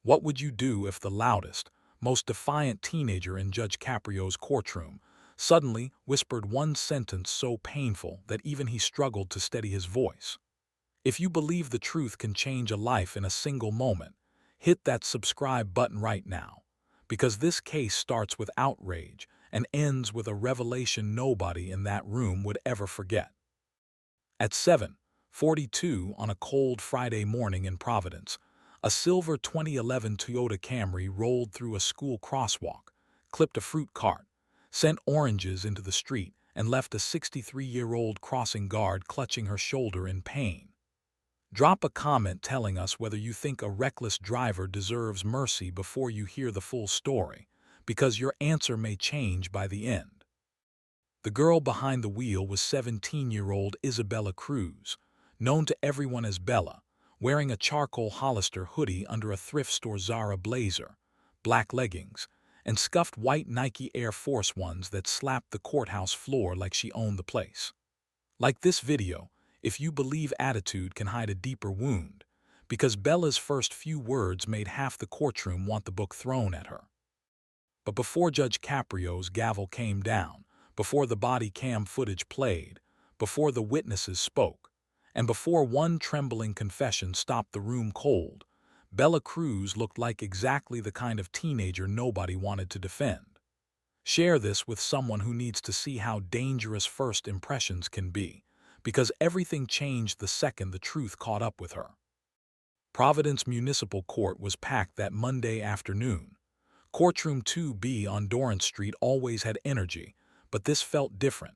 What would you do if the loudest, most defiant teenager in Judge Caprio's courtroom suddenly whispered one sentence so painful that even he struggled to steady his voice? If you believe the truth can change a life in a single moment, hit that subscribe button right now, because this case starts with outrage and ends with a revelation nobody in that room would ever forget. At 7:42 on a cold Friday morning in Providence, a silver 2011 Toyota Camry rolled through a school crosswalk, clipped a fruit cart, sent oranges into the street, and left a 63-year-old crossing guard clutching her shoulder in pain. Drop a comment telling us whether you think a reckless driver deserves mercy before you hear the full story, because your answer may change by the end. The girl behind the wheel was 17-year-old Bella Cruz, known to everyone as Bella, wearing a charcoal Hollister hoodie under a thrift store Zara blazer, black leggings, and scuffed white Nike Air Force Ones that slapped the courthouse floor like she owned the place. Like this video, if you believe attitude can hide a deeper wound, because Bella's first few words made half the courtroom want the book thrown at her. But before Judge Caprio's gavel came down, before the body cam footage played, before the witnesses spoke, and before one trembling confession stopped the room cold, Bella Cruz looked like exactly the kind of teenager nobody wanted to defend. Share this with someone who needs to see how dangerous first impressions can be, because everything changed the second the truth caught up with her. Providence Municipal Court was packed that Monday afternoon. Courtroom 2B on Dorrance Street always had energy, but this felt different.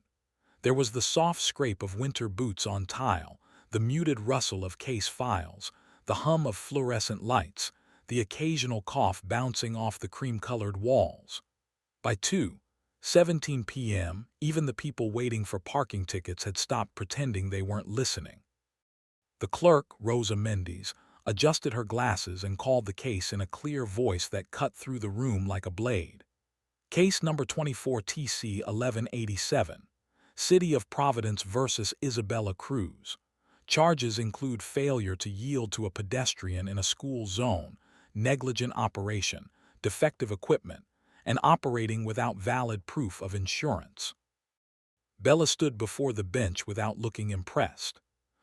There was the soft scrape of winter boots on tile, the muted rustle of case files, the hum of fluorescent lights, the occasional cough bouncing off the cream-colored walls. By 2:17 p.m., even the people waiting for parking tickets had stopped pretending they weren't listening. The clerk, Rosa Mendes, adjusted her glasses and called the case in a clear voice that cut through the room like a blade. Case number 24 TC 1187, City of Providence versus Bella Cruz. Charges include failure to yield to a pedestrian in a school zone, negligent operation, defective equipment, and operating without valid proof of insurance. Bella stood before the bench without looking impressed.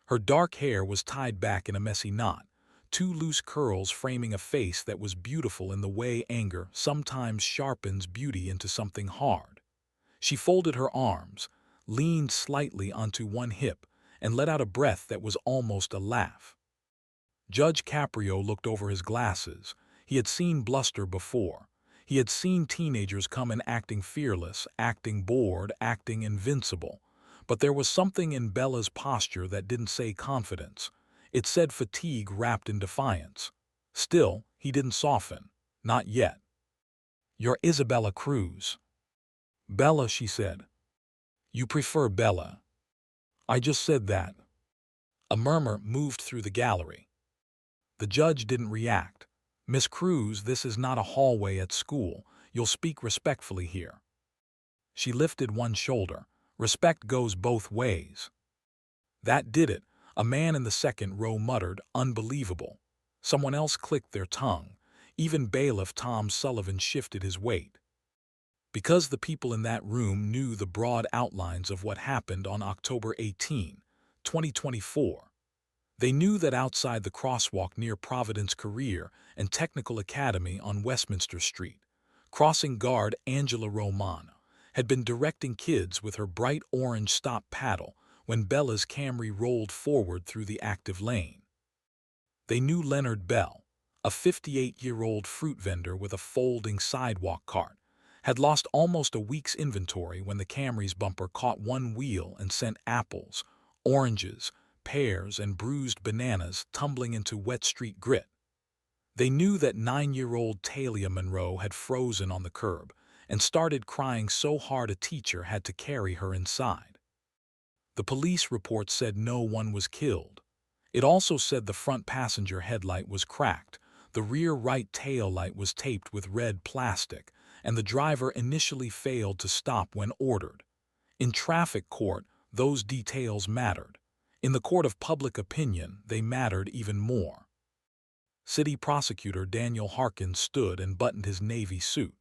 Her dark hair was tied back in a messy knot, two loose curls framing a face that was beautiful in the way anger sometimes sharpens beauty into something hard. She folded her arms, leaned slightly onto one hip, and let out a breath that was almost a laugh. Judge Caprio looked over his glasses. He had seen bluster before. He had seen teenagers come in acting fearless, acting bored, acting invincible. But there was something in Bella's posture that didn't say confidence. It said fatigue wrapped in defiance. Still, he didn't soften. Not yet. "You're Bella Cruz." "Bella," she said. "You prefer Bella." "I just said that." A murmur moved through the gallery. The judge didn't react. "Miss Cruz, this is not a hallway at school. You'll speak respectfully here." She lifted one shoulder. "Respect goes both ways." That did it. A man in the second row muttered, "Unbelievable." Someone else clicked their tongue. Even bailiff Tom Sullivan shifted his weight. Because the people in that room knew the broad outlines of what happened on October 18, 2024. They knew that outside the crosswalk near Providence Career and Technical Academy on Westminster Street, crossing guard Angela Romano had been directing kids with her bright orange stop paddle when Bella's Camry rolled forward through the active lane. They knew Leonard Bell, a 58-year-old fruit vendor with a folding sidewalk cart, had lost almost a week's inventory when the Camry's bumper caught one wheel and sent apples, oranges, pears, and bruised bananas tumbling into wet street grit. They knew that 9-year-old Talia Monroe had frozen on the curb and started crying so hard a teacher had to carry her inside. The police report said no one was killed. It also said the front passenger headlight was cracked, the rear right tail light was taped with red plastic, and the driver initially failed to stop when ordered. In traffic court, those details mattered. In the court of public opinion, they mattered even more. City Prosecutor Daniel Harkins stood and buttoned his navy suit.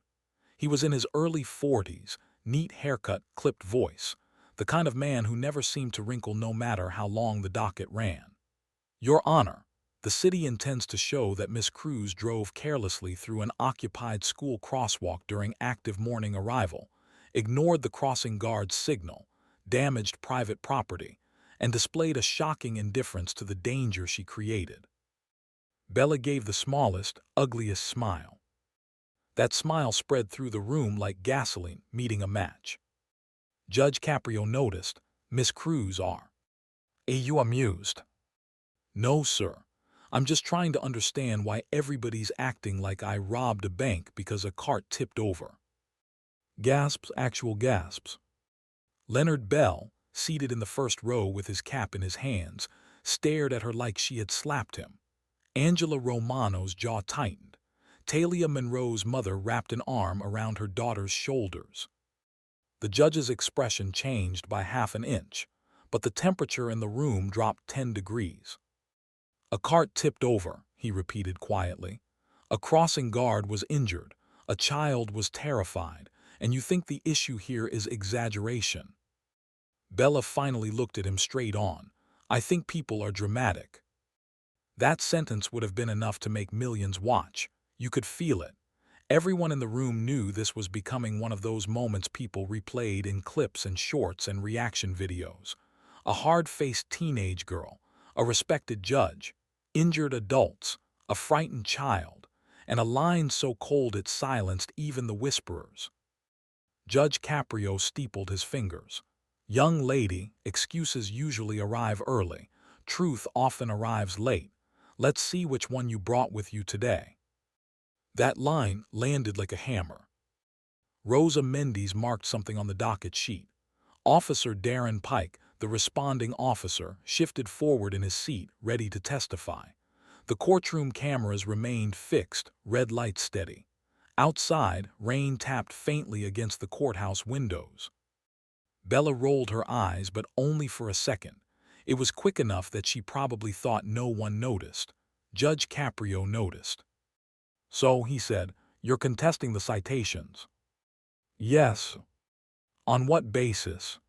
He was in his early 40s, neat haircut, clipped voice, the kind of man who never seemed to wrinkle no matter how long the docket ran. Your Honor, the city intends to show that Miss Cruz drove carelessly through an occupied school crosswalk during active morning arrival, ignored the crossing guard's signal, damaged private property, and displayed a shocking indifference to the danger she created. Bella gave the smallest, ugliest smile. That smile spread through the room like gasoline meeting a match. Judge Caprio noticed, Miss Cruz are you amused? No, sir. I'm just trying to understand why everybody's acting like I robbed a bank because a cart tipped over. Gasps, actual gasps. Leonard Bell, seated in the first row with his cap in his hands, stared at her like she had slapped him. Angela Romano's jaw tightened. Talia Monroe's mother wrapped an arm around her daughter's shoulders. The judge's expression changed by half an inch, but the temperature in the room dropped 10 degrees. A cart tipped over, he repeated quietly. A crossing guard was injured, a child was terrified, and you think the issue here is exaggeration. Bella finally looked at him straight on. I think people are dramatic. That sentence would have been enough to make millions watch. You could feel it. Everyone in the room knew this was becoming one of those moments people replayed in clips and shorts and reaction videos. A hard-faced teenage girl, a respected judge, injured adults, a frightened child, and a line so cold it silenced even the whisperers. Judge Caprio steepled his fingers. Young lady, excuses usually arrive early. Truth often arrives late. Let's see which one you brought with you today. That line landed like a hammer. Rosa Mendes marked something on the docket sheet. Officer Darren Pike, the responding officer, shifted forward in his seat, ready to testify. The courtroom cameras remained fixed, red lights steady. Outside, rain tapped faintly against the courthouse windows. Bella rolled her eyes, but only for a second. It was quick enough that she probably thought no one noticed. Judge Caprio noticed. So, he said, you're contesting the citations. Yes. On what basis?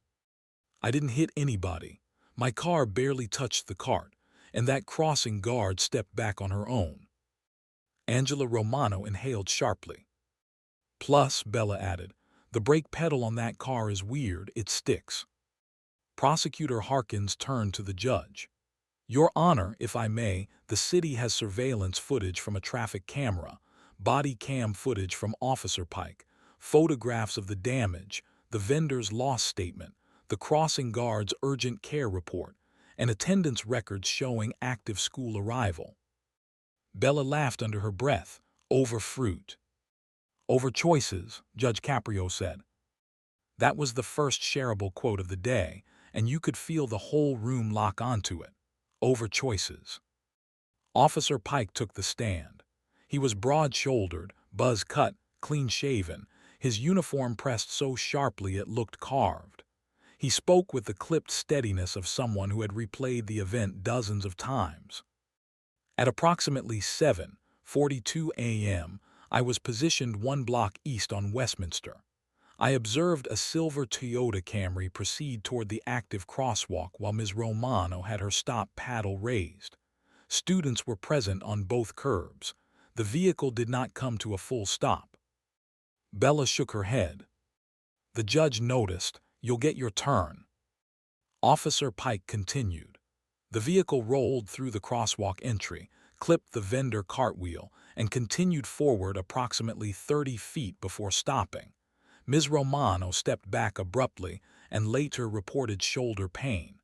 I didn't hit anybody. My car barely touched the cart, and that crossing guard stepped back on her own. Angela Romano inhaled sharply. Plus, Bella added, the brake pedal on that car is weird, it sticks. Prosecutor Harkins turned to the judge. Your Honor, if I may, the city has surveillance footage from a traffic camera, body cam footage from Officer Pike, photographs of the damage, the vendor's loss statement, the crossing guard's urgent care report, and attendance records showing active school arrival. Bella laughed under her breath. Over fruit. Over choices, Judge Caprio said. That was the first shareable quote of the day, and you could feel the whole room lock onto it. Over choices. Officer Pike took the stand. He was broad-shouldered, buzz-cut, clean-shaven, his uniform pressed so sharply it looked carved. He spoke with the clipped steadiness of someone who had replayed the event dozens of times. At approximately 7:42 a.m., I was positioned 1 block east on Westminster. I observed a silver Toyota Camry proceed toward the active crosswalk while Ms. Romano had her stop paddle raised. Students were present on both curbs. The vehicle did not come to a full stop. Bella shook her head. The judge noticed, you'll get your turn. Officer Pike continued. The vehicle rolled through the crosswalk entry, clipped the vendor cartwheel, and continued forward approximately 30 feet before stopping. Ms. Romano stepped back abruptly and later reported shoulder pain.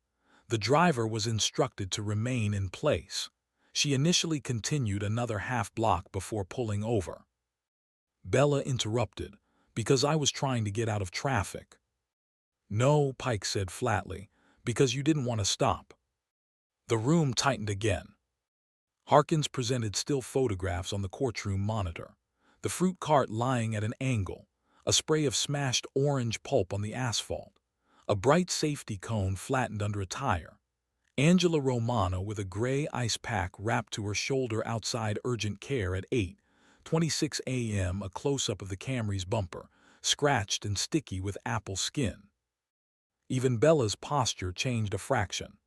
The driver was instructed to remain in place. She initially continued another half block before pulling over. Bella interrupted, because I was trying to get out of traffic. No, Pike said flatly, because you didn't want to stop. The room tightened again. Harkins presented still photographs on the courtroom monitor. The fruit cart lying at an angle, a spray of smashed orange pulp on the asphalt, a bright safety cone flattened under a tire. Angela Romano with a gray ice pack wrapped to her shoulder outside urgent care at 8:26 a.m. A close-up of the Camry's bumper, scratched and sticky with apple skin. Even Bella's posture changed a fraction.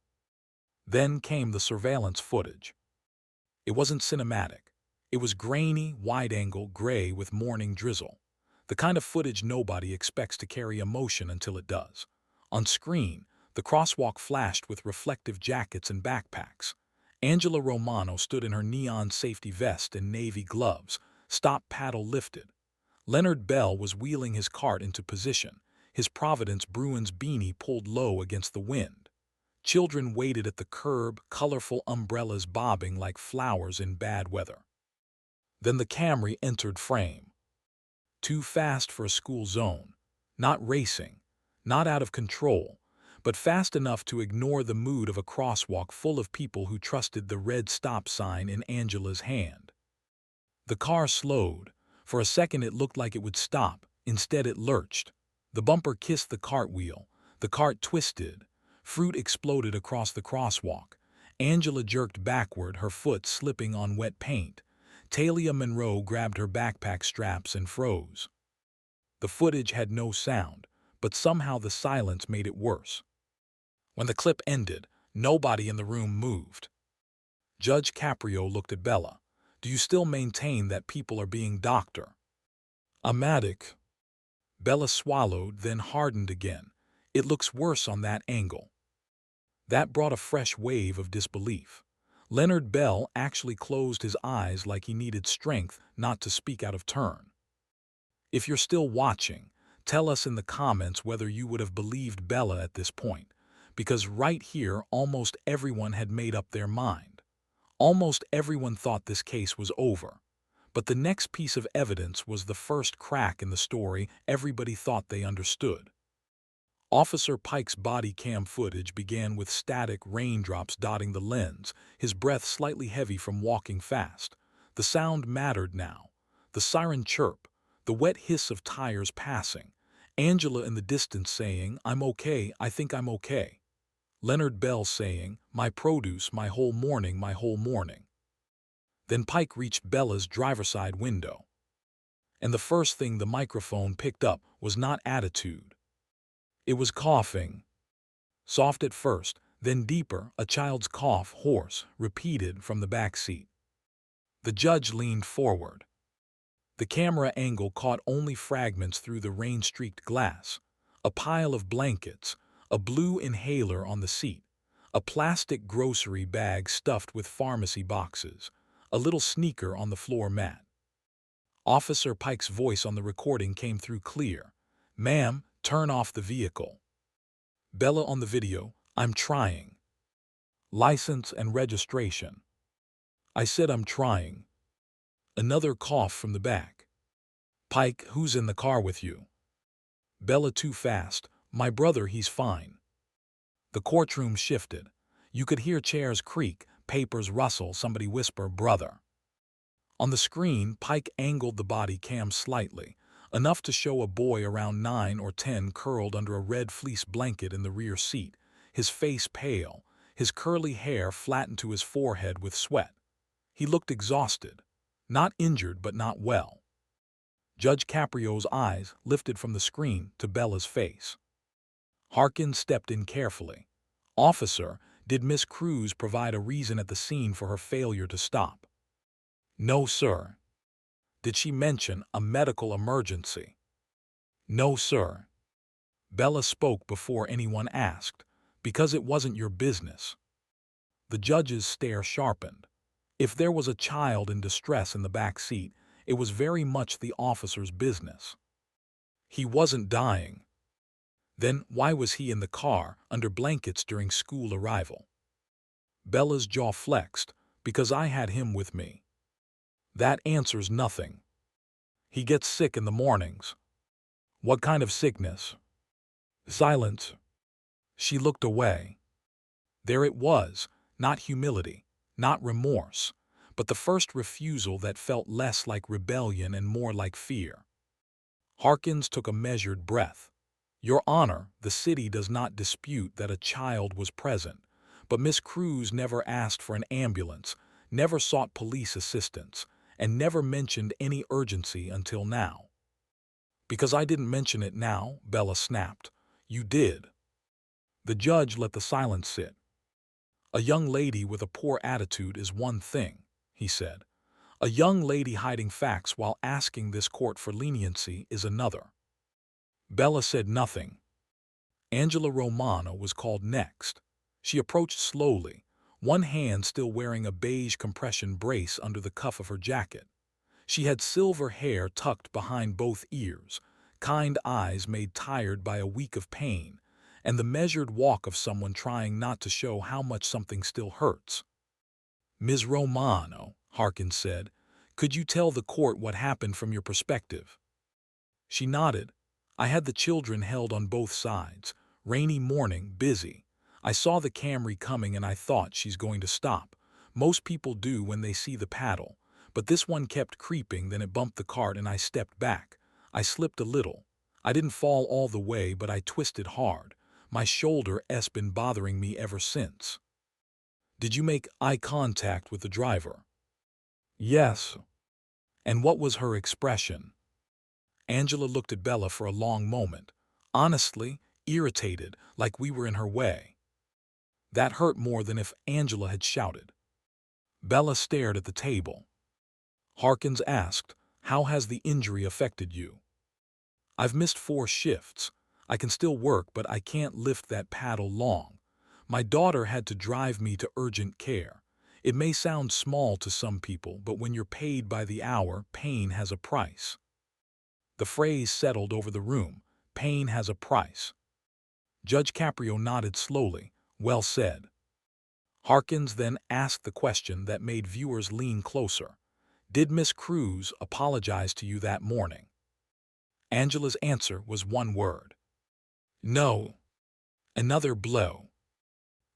Then came the surveillance footage. It wasn't cinematic. It was grainy, wide-angle gray with morning drizzle. The kind of footage nobody expects to carry emotion until it does. On screen, the crosswalk flashed with reflective jackets and backpacks. Angela Romano stood in her neon safety vest and navy gloves, stop paddle lifted. Leonard Bell was wheeling his cart into position, his Providence Bruins beanie pulled low against the wind. Children waited at the curb, colorful umbrellas bobbing like flowers in bad weather. Then the Camry entered frame. Too fast for a school zone. Not racing, not out of control, but fast enough to ignore the mood of a crosswalk full of people who trusted the red stop sign in Angela's hand. The car slowed. For a second it looked like it would stop. Instead it lurched. The bumper kissed the cartwheel. The cart twisted. Fruit exploded across the crosswalk. Angela jerked backward, her foot slipping on wet paint. Talia Monroe grabbed her backpack straps and froze. The footage had no sound, but somehow the silence made it worse. When the clip ended, nobody in the room moved. Judge Caprio looked at Bella. "Do you still maintain that people are being doctor?" "Amatic." Bella swallowed, then hardened again. "It looks worse on that angle." That brought a fresh wave of disbelief. Leonard Bell actually closed his eyes like he needed strength not to speak out of turn. If you're still watching, tell us in the comments whether you would have believed Bella at this point, because right here almost everyone had made up their mind. Almost everyone thought this case was over. But the next piece of evidence was the first crack in the story everybody thought they understood. Officer Pike's body cam footage began with static raindrops dotting the lens, his breath slightly heavy from walking fast. The sound mattered now. The siren chirp, the wet hiss of tires passing, Angela in the distance saying, "I'm okay, I think I'm okay." Leonard Bell saying, "My produce, my whole morning, my whole morning." Then Pike reached Bella's driver's side window. And the first thing the microphone picked up was not attitude. It was coughing. Soft at first, then deeper, a child's cough, hoarse, repeated from the back seat. The judge leaned forward. The camera angle caught only fragments through the rain-streaked glass. A pile of blankets, a blue inhaler on the seat, a plastic grocery bag stuffed with pharmacy boxes, a little sneaker on the floor mat. Officer Pike's voice on the recording came through clear. "Ma'am, turn off the vehicle." Bella on the video, "I'm trying." "License and registration." "I said I'm trying." Another cough from the back. "Pike, who's in the car with you?" Bella too fast, "My brother, he's fine." The courtroom shifted. You could hear chairs creak, papers rustle, somebody whisper, "Brother." On the screen, Pike angled the body cam slightly, enough to show a boy around 9 or 10 curled under a red fleece blanket in the rear seat, his face pale, his curly hair flattened to his forehead with sweat. He looked exhausted. Not injured, but not well. Judge Caprio's eyes lifted from the screen to Bella's face. Harkins stepped in carefully. "Officer, did Miss Cruz provide a reason at the scene for her failure to stop?" "No, sir." "Did she mention a medical emergency?" "No, sir." Bella spoke before anyone asked, "Because it wasn't your business." The judge's stare sharpened. If there was a child in distress in the back seat, it was very much the officer's business. He wasn't dying. Then why was he in the car under blankets during school arrival? Bella's jaw flexed. "Because I had him with me." That answers nothing. "He gets sick in the mornings." "What kind of sickness?" Silence. She looked away. There it was, not humility, not remorse, but the first refusal that felt less like rebellion and more like fear. Harkins took a measured breath. "Your Honor, the city does not dispute that a child was present, But Miss Cruz never asked for an ambulance, never sought police assistance, and never mentioned any urgency until now. Because I didn't mention it now, Bella snapped. You did. The judge let the silence sit. A young lady with a poor attitude is one thing, he said. A young lady hiding facts while asking this court for leniency is another. Bella said nothing. Angela Romano was called next. She approached slowly, one hand still wearing a beige compression brace under the cuff of her jacket. She had silver hair tucked behind both ears, kind eyes made tired by a week of pain, and the measured walk of someone trying not to show how much something still hurts. Ms. Romano, Harkins said, could you tell the court what happened from your perspective? She nodded. I had the children held on both sides. Rainy morning, busy. I saw the Camry coming and I thought she's going to stop. Most people do when they see the paddle. But this one kept creeping, then it bumped the cart and I stepped back. I slipped a little. I didn't fall all the way, but I twisted hard. My shoulder's been bothering me ever since. Did you make eye contact with the driver? Yes. And what was her expression? Angela looked at Bella for a long moment. Honestly, irritated, like we were in her way. That hurt more than if Angela had shouted. Bella stared at the table. Harkins asked, how has the injury affected you? I've missed 4 shifts. I can still work, but I can't lift that paddle long. My daughter had to drive me to urgent care. It may sound small to some people, but when you're paid by the hour, pain has a price. The phrase settled over the room. Pain has a price. Judge Caprio nodded slowly. Well said. Harkins then asked the question that made viewers lean closer. Did Miss Cruz apologize to you that morning? Angela's answer was one word. No. Another blow.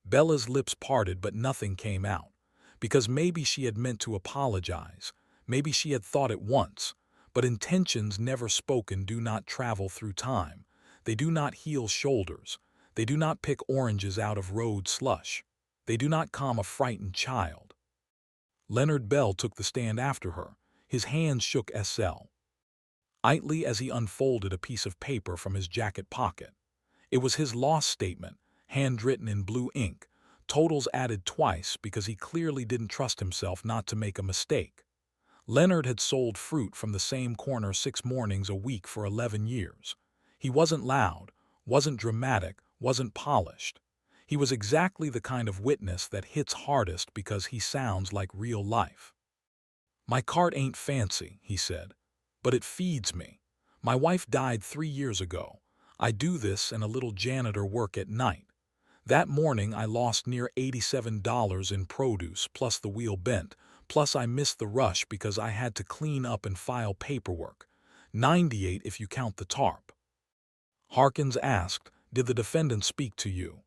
Bella's lips parted, but nothing came out. Because maybe she had meant to apologize. Maybe she had thought it once. But intentions never spoken do not travel through time. They do not heal shoulders. They do not pick oranges out of road slush. They do not calm a frightened child. Leonard Bell took the stand after her. His hands shook idly as he unfolded a piece of paper from his jacket pocket. It was his loss statement, handwritten in blue ink, totals added twice because he clearly didn't trust himself not to make a mistake. Leonard had sold fruit from the same corner 6 mornings a week for 11 years. He wasn't loud, wasn't dramatic, wasn't polished. He was exactly the kind of witness that hits hardest because he sounds like real life. My cart ain't fancy, he said, but it feeds me. My wife died 3 years ago. I do this and a little janitor work at night. That morning I lost near $87 in produce plus the wheel bent, plus I missed the rush because I had to clean up and file paperwork. 98 if you count the tarp. Harkins asked, did the defendant speak to you?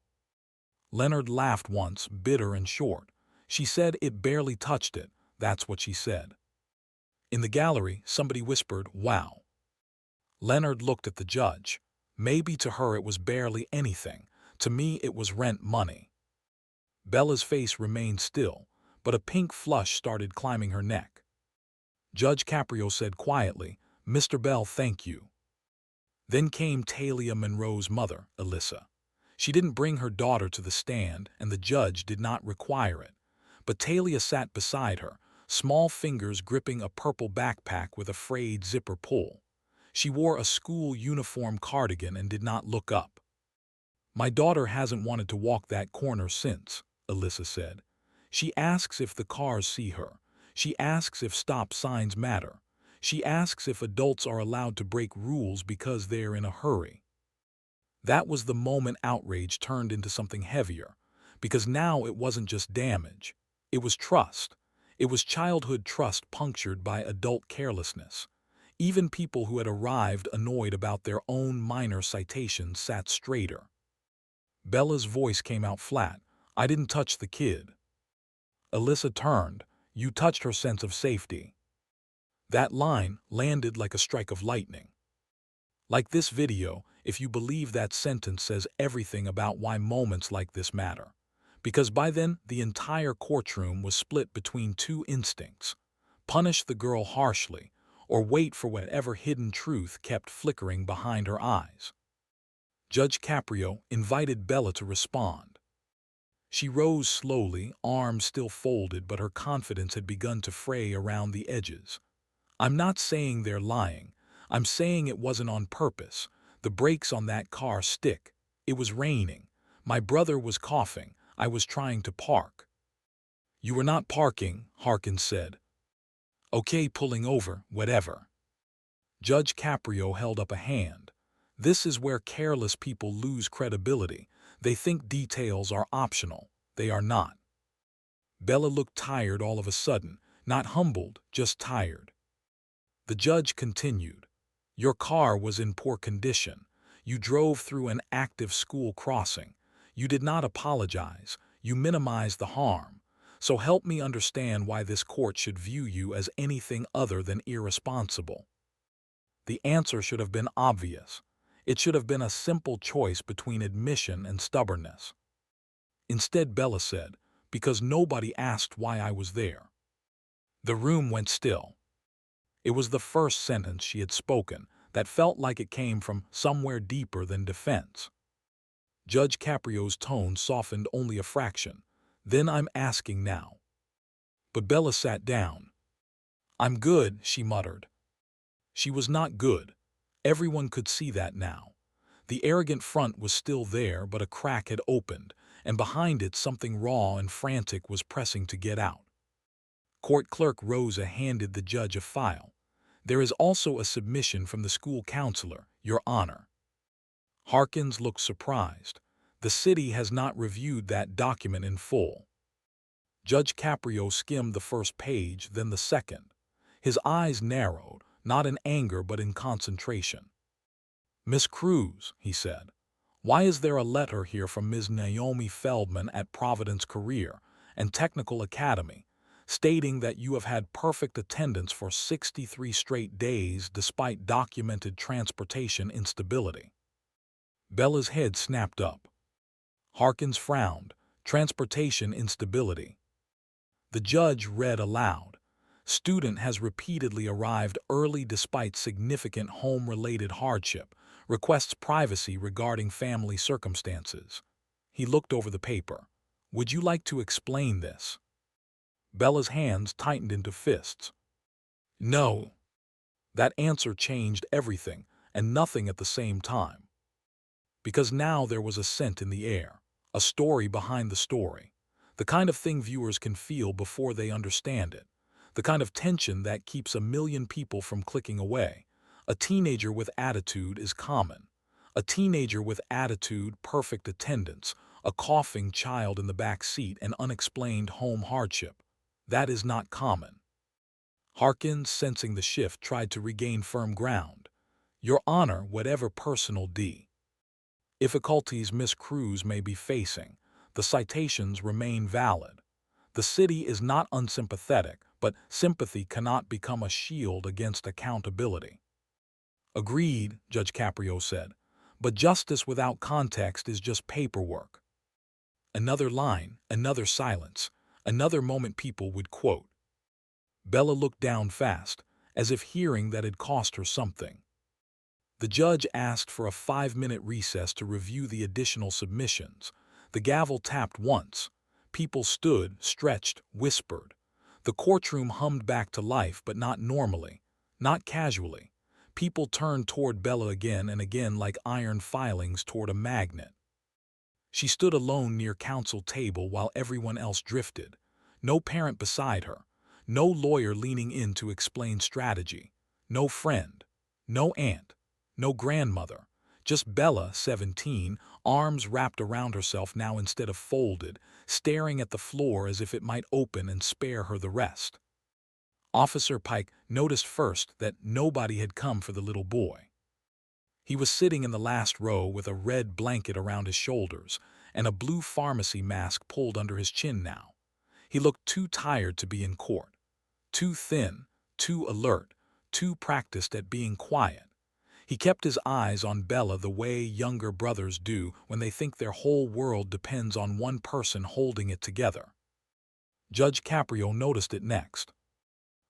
Leonard laughed once, bitter and short. She said it barely touched it. That's what she said. In the gallery, somebody whispered, wow. Leonard looked at the judge. Maybe to her it was barely anything. To me it was rent money. Bella's face remained still, but a pink flush started climbing her neck. Judge Caprio said quietly, Mr. Bell, thank you. Then came Talia Monroe's mother, Alyssa. She didn't bring her daughter to the stand, and the judge did not require it. But Talia sat beside her, small fingers gripping a purple backpack with a frayed zipper pull. She wore a school uniform cardigan and did not look up. My daughter hasn't wanted to walk that corner since, Alyssa said. She asks if the cars see her. She asks if stop signs matter. She asks if adults are allowed to break rules because they're in a hurry. That was the moment outrage turned into something heavier, because now it wasn't just damage. It was trust. It was childhood trust punctured by adult carelessness. Even people who had arrived annoyed about their own minor citations sat straighter. Bella's voice came out flat. I didn't touch the kid. Alyssa turned. You touched her sense of safety. That line landed like a strike of lightning. Like this video, if you believe that sentence says everything about why moments like this matter. because by then the entire courtroom was split between two instincts: punish the girl harshly, or wait for whatever hidden truth kept flickering behind her eyes. Judge Caprio invited Bella to respond. She rose slowly, arms still folded, but her confidence had begun to fray around the edges. "I'm not saying they're lying. I'm saying it wasn't on purpose. The brakes on that car stick. It was raining. My brother was coughing. I was trying to park." "You were not parking," Harkins said. "Okay, pulling over, whatever." Judge Caprio held up a hand. "This is where careless people lose credibility. They think details are optional. They are not." Bella looked tired all of a sudden, not humbled, just tired. The judge continued. "Your car was in poor condition. You drove through an active school crossing. You did not apologize. You minimized the harm. So help me understand why this court should view you as anything other than irresponsible." The answer should have been obvious. It should have been a simple choice between admission and stubbornness. Instead, Bella said, "Because nobody asked why I was there." The room went still. It was the first sentence she had spoken that felt like it came from somewhere deeper than defense. Judge Caprio's tone softened only a fraction. "Then I'm asking now." But Bella sat down. "I'm good," she muttered. She was not good. Everyone could see that now. The arrogant front was still there, but a crack had opened, and behind it something raw and frantic was pressing to get out. Court Clerk Rosa handed the judge a file. "There is also a submission from the school counselor, Your Honor." Harkins looked surprised. "The city has not reviewed that document in full." Judge Caprio skimmed the first page, then the second. His eyes narrowed, not in anger but in concentration. "Miss Cruz," he said, "why is there a letter here from Ms. Naomi Feldman at Providence Career and Technical Academy stating that you have had perfect attendance for 63 straight days despite documented transportation instability?" Bella's head snapped up. Harkins frowned. "Transportation instability." The judge read aloud. "Student has repeatedly arrived early despite significant home-related hardship, requests privacy regarding family circumstances." He looked over the paper. "Would you like to explain this?" Bella's hands tightened into fists. "No." That answer changed everything and nothing at the same time. Because now there was a scent in the air, a story behind the story, the kind of thing viewers can feel before they understand it, the kind of tension that keeps a million people from clicking away. A teenager with attitude is common. A teenager with attitude, perfect attendance, a coughing child in the back seat, and unexplained home hardship. That is not common. Harkins, sensing the shift, tried to regain firm ground. "Your Honor, whatever personal difficulties Miss Cruz may be facing, the citations remain valid. The city is not unsympathetic, but sympathy cannot become a shield against accountability." "Agreed," Judge Caprio said, "but justice without context is just paperwork." Another line, another silence, another moment people would quote. Bella looked down fast, as if hearing that had cost her something. The judge asked for a 5-minute recess to review the additional submissions. The gavel tapped once. People stood, stretched, whispered. The courtroom hummed back to life, but not normally, not casually. People turned toward Bella again and again like iron filings toward a magnet. She stood alone near counsel table while everyone else drifted. No parent beside her. No lawyer leaning in to explain strategy. No friend. No aunt. No grandmother. Just Bella, 17, arms wrapped around herself now instead of folded, staring at the floor as if it might open and spare her the rest. Officer Pike noticed first that nobody had come for the little boy. He was sitting in the last row with a red blanket around his shoulders and a blue pharmacy mask pulled under his chin now. He looked too tired to be in court. Too thin, too alert, too practiced at being quiet. He kept his eyes on Bella the way younger brothers do when they think their whole world depends on one person holding it together. Judge Caprio noticed it next.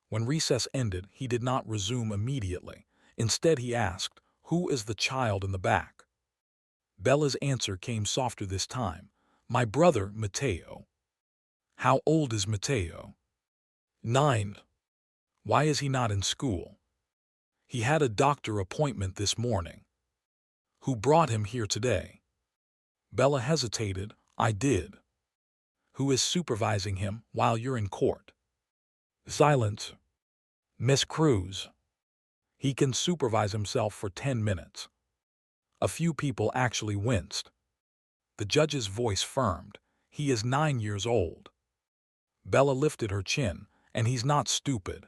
When recess ended, he did not resume immediately. Instead, he asked, "Who is the child in the back?" Bella's answer came softer this time. "My brother, Mateo." "How old is Mateo?" "9. Why is he not in school?" "He had a doctor appointment this morning." "Who brought him here today?" Bella hesitated. "I did." "Who is supervising him while you're in court?" Silence. "Miss Cruz." "He can supervise himself for 10 minutes. A few people actually winced. The judge's voice firmed. "He is 9 years old." Bella lifted her chin. "And he's not stupid."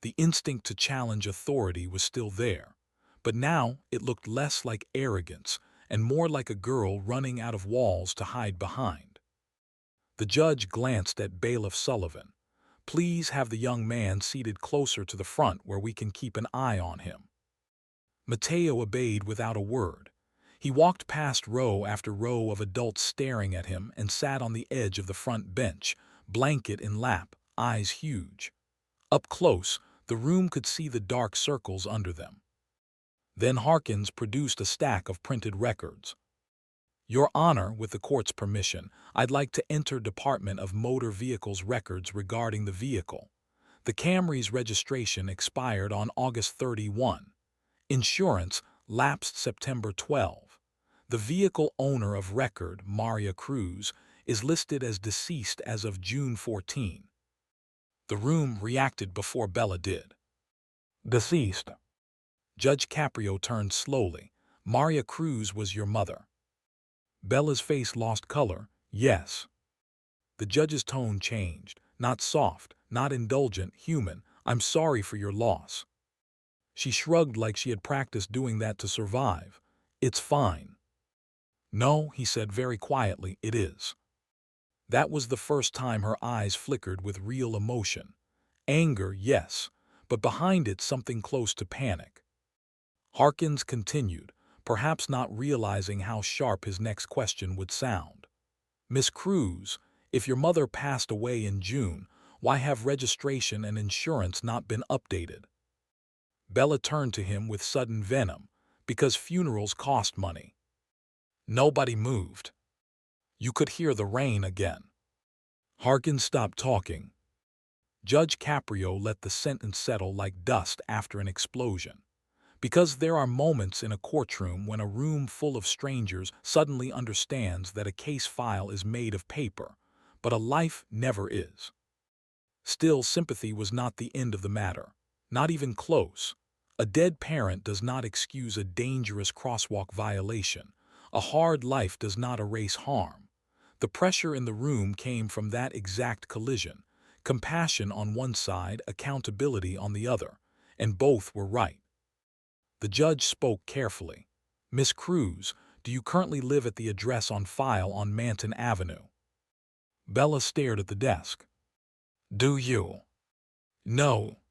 The instinct to challenge authority was still there, but now it looked less like arrogance and more like a girl running out of walls to hide behind. The judge glanced at Bailiff Sullivan. "Please have the young man seated closer to the front where we can keep an eye on him." Mateo obeyed without a word. He walked past row after row of adults staring at him and sat on the edge of the front bench, blanket in lap, eyes huge. Up close, the room could see the dark circles under them. Then Harkins produced a stack of printed records. "Your Honor, with the court's permission, I'd like to enter Department of Motor Vehicles records regarding the vehicle. The Camry's registration expired on August 31. Insurance lapsed September 12. The vehicle owner of record, Bella Cruz, is listed as deceased as of June 14. The room reacted before Bella did. "Deceased." Judge Caprio turned slowly. "Bella Cruz was your mother." Bella's face lost color. "Yes." The judge's tone changed. Not soft, not indulgent, human. "I'm sorry for your loss." She shrugged like she had practiced doing that to survive. "It's fine." "No," he said very quietly, "it is." That was the first time her eyes flickered with real emotion. Anger, yes, but behind it something close to panic. Harkins continued, perhaps not realizing how sharp his next question would sound. "Miss Cruz, if your mother passed away in June, why have registration and insurance not been updated?" Bella turned to him with sudden venom. "Because funerals cost money." Nobody moved. You could hear the rain again. Harkins stopped talking. Judge Caprio let the sentence settle like dust after an explosion. Because there are moments in a courtroom when a room full of strangers suddenly understands that a case file is made of paper, but a life never is. Still, sympathy was not the end of the matter. Not even close. A dead parent does not excuse a dangerous crosswalk violation. A hard life does not erase harm. The pressure in the room came from that exact collision. Compassion on one side, accountability on the other, and both were right. The judge spoke carefully. "Miss Cruz, do you currently live at the address on file on Manton Avenue?" Bella stared at the desk. "Do you?" "No."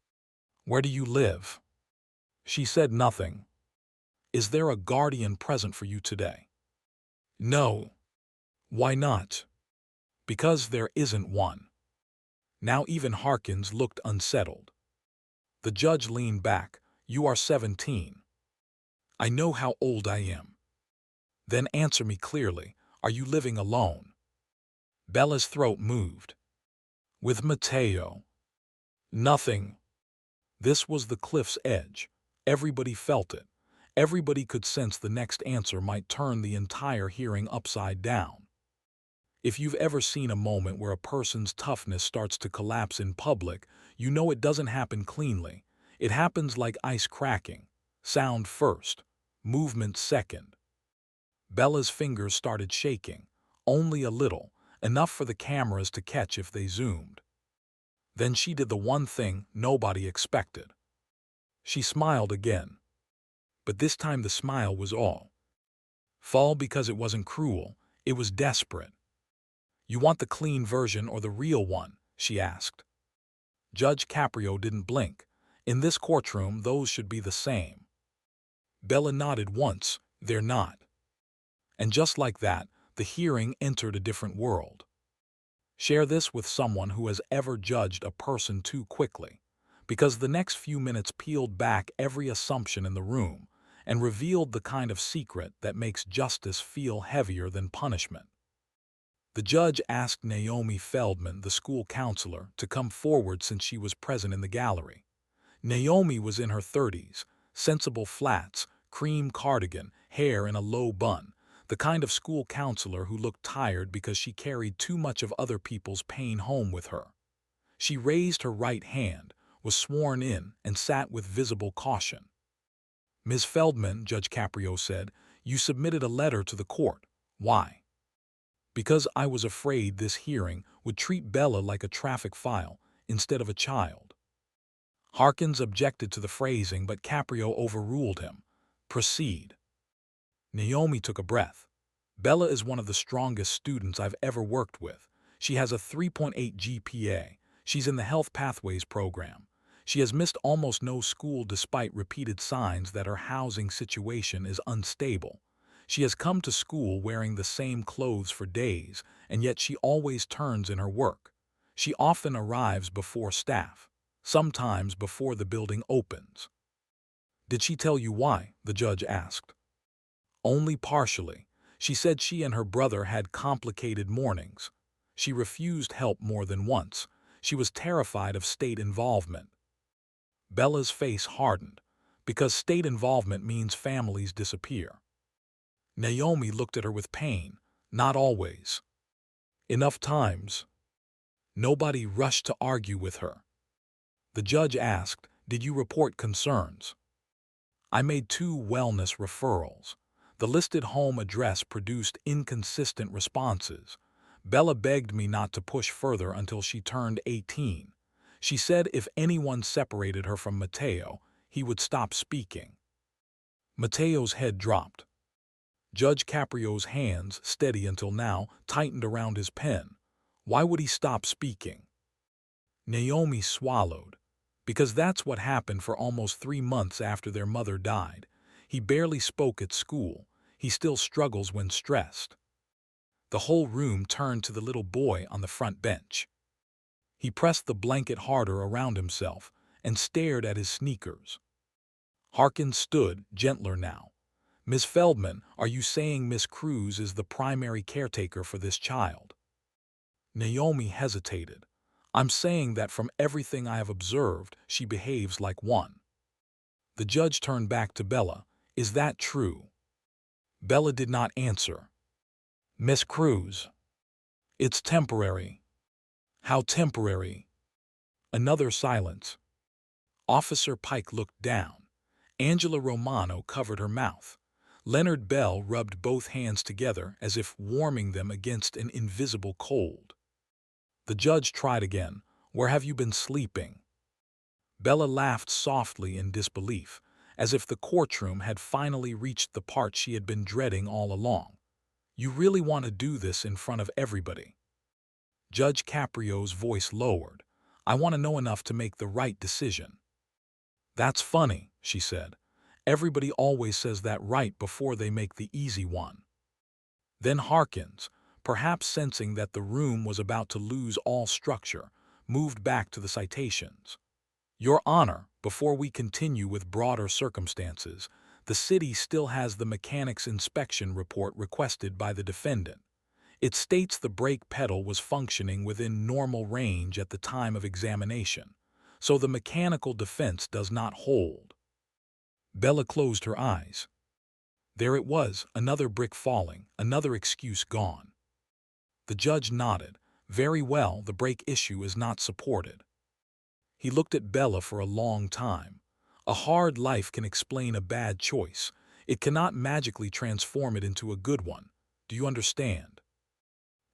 "Where do you live?" She said nothing. "Is there a guardian present for you today?" "No." "Why not?" "Because there isn't one." Now even Harkins looked unsettled. The judge leaned back. "You are 17. I know how old I am. Then answer me clearly. Are you living alone?" Bella's throat moved. "With Mateo." "Nothing." This was the cliff's edge. Everybody felt it. Everybody could sense the next answer might turn the entire hearing upside down. If you've ever seen a moment where a person's toughness starts to collapse in public, you know it doesn't happen cleanly. It happens like ice cracking. Sound first, movement second. Bella's fingers started shaking, only a little, enough for the cameras to catch if they zoomed. Then she did the one thing nobody expected. She smiled again. But this time the smile was all. Fall because it wasn't cruel, it was desperate. "You want the clean version or the real one?" she asked. Judge Caprio didn't blink. In this courtroom, those should be the same. Bella nodded once. "They're not." And just like that, the hearing entered a different world. Share this with someone who has ever judged a person too quickly, because the next few minutes peeled back every assumption in the room and revealed the kind of secret that makes justice feel heavier than punishment. The judge asked Naomi Feldman, the school counselor, to come forward since she was present in the gallery. Naomi was in her 30s, sensible flats, cream cardigan, hair in a low bun, the kind of school counselor who looked tired because she carried too much of other people's pain home with her. She raised her right hand, was sworn in, and sat with visible caution. "Ms. Feldman," Judge Caprio said, "you submitted a letter to the court. Why?" "Because I was afraid this hearing would treat Bella like a traffic file instead of a child." Harkins objected to the phrasing, but Caprio overruled him. "Proceed." Naomi took a breath. "Bella is one of the strongest students I've ever worked with. She has a 3.8 GPA. She's in the Health Pathways program. She has missed almost no school despite repeated signs that her housing situation is unstable. She has come to school wearing the same clothes for days, and yet she always turns in her work. She often arrives before staff, sometimes before the building opens." "Did she tell you why?" the judge asked. "Only partially. She said she and her brother had complicated mornings. She refused help more than once. She was terrified of state involvement." Bella's face hardened, because state involvement means families disappear. Naomi looked at her with pain. "Not always. Enough times." Nobody rushed to argue with her. The judge asked, "Did you report concerns?" "I made 2 wellness referrals. The listed home address produced inconsistent responses. Bella begged me not to push further until she turned 18. She said if anyone separated her from Mateo, he would stop speaking." Mateo's head dropped. Judge Caprio's hands, steady until now, tightened around his pen. Why would he stop speaking? Naomi swallowed. "Because that's what happened for almost 3 months after their mother died. He barely spoke at school. He still struggles when stressed." The whole room turned to the little boy on the front bench. He pressed the blanket harder around himself and stared at his sneakers. Harkins stood, gentler now. "Miss Feldman, are you saying Miss Cruz is the primary caretaker for this child?" Naomi hesitated. "I'm saying that from everything I have observed, she behaves like one." The judge turned back to Bella. "Is that true?" Bella did not answer. "Miss Cruz." "It's temporary." "How temporary?" Another silence. Officer Pike looked down. Angela Romano covered her mouth. Leonard Bell rubbed both hands together as if warming them against an invisible cold. The judge tried again. "Where have you been sleeping?" Bella laughed softly in disbelief, as if the courtroom had finally reached the part she had been dreading all along. "You really want to do this in front of everybody?" Judge Caprio's voice lowered. "I want to know enough to make the right decision." "That's funny," she said. "Everybody always says that right before they make the easy one." Then Harkins, perhaps sensing that the room was about to lose all structure, moved back to the citations. "Your Honor, before we continue with broader circumstances, the city still has the mechanic's inspection report requested by the defendant. It states the brake pedal was functioning within normal range at the time of examination, so the mechanical defense does not hold." Bella closed her eyes. There it was, another brick falling, another excuse gone. The judge nodded. "Very well, the brake issue is not supported." He looked at Bella for a long time. A hard life can explain a bad choice. It cannot magically transform it into a good one. Do you understand?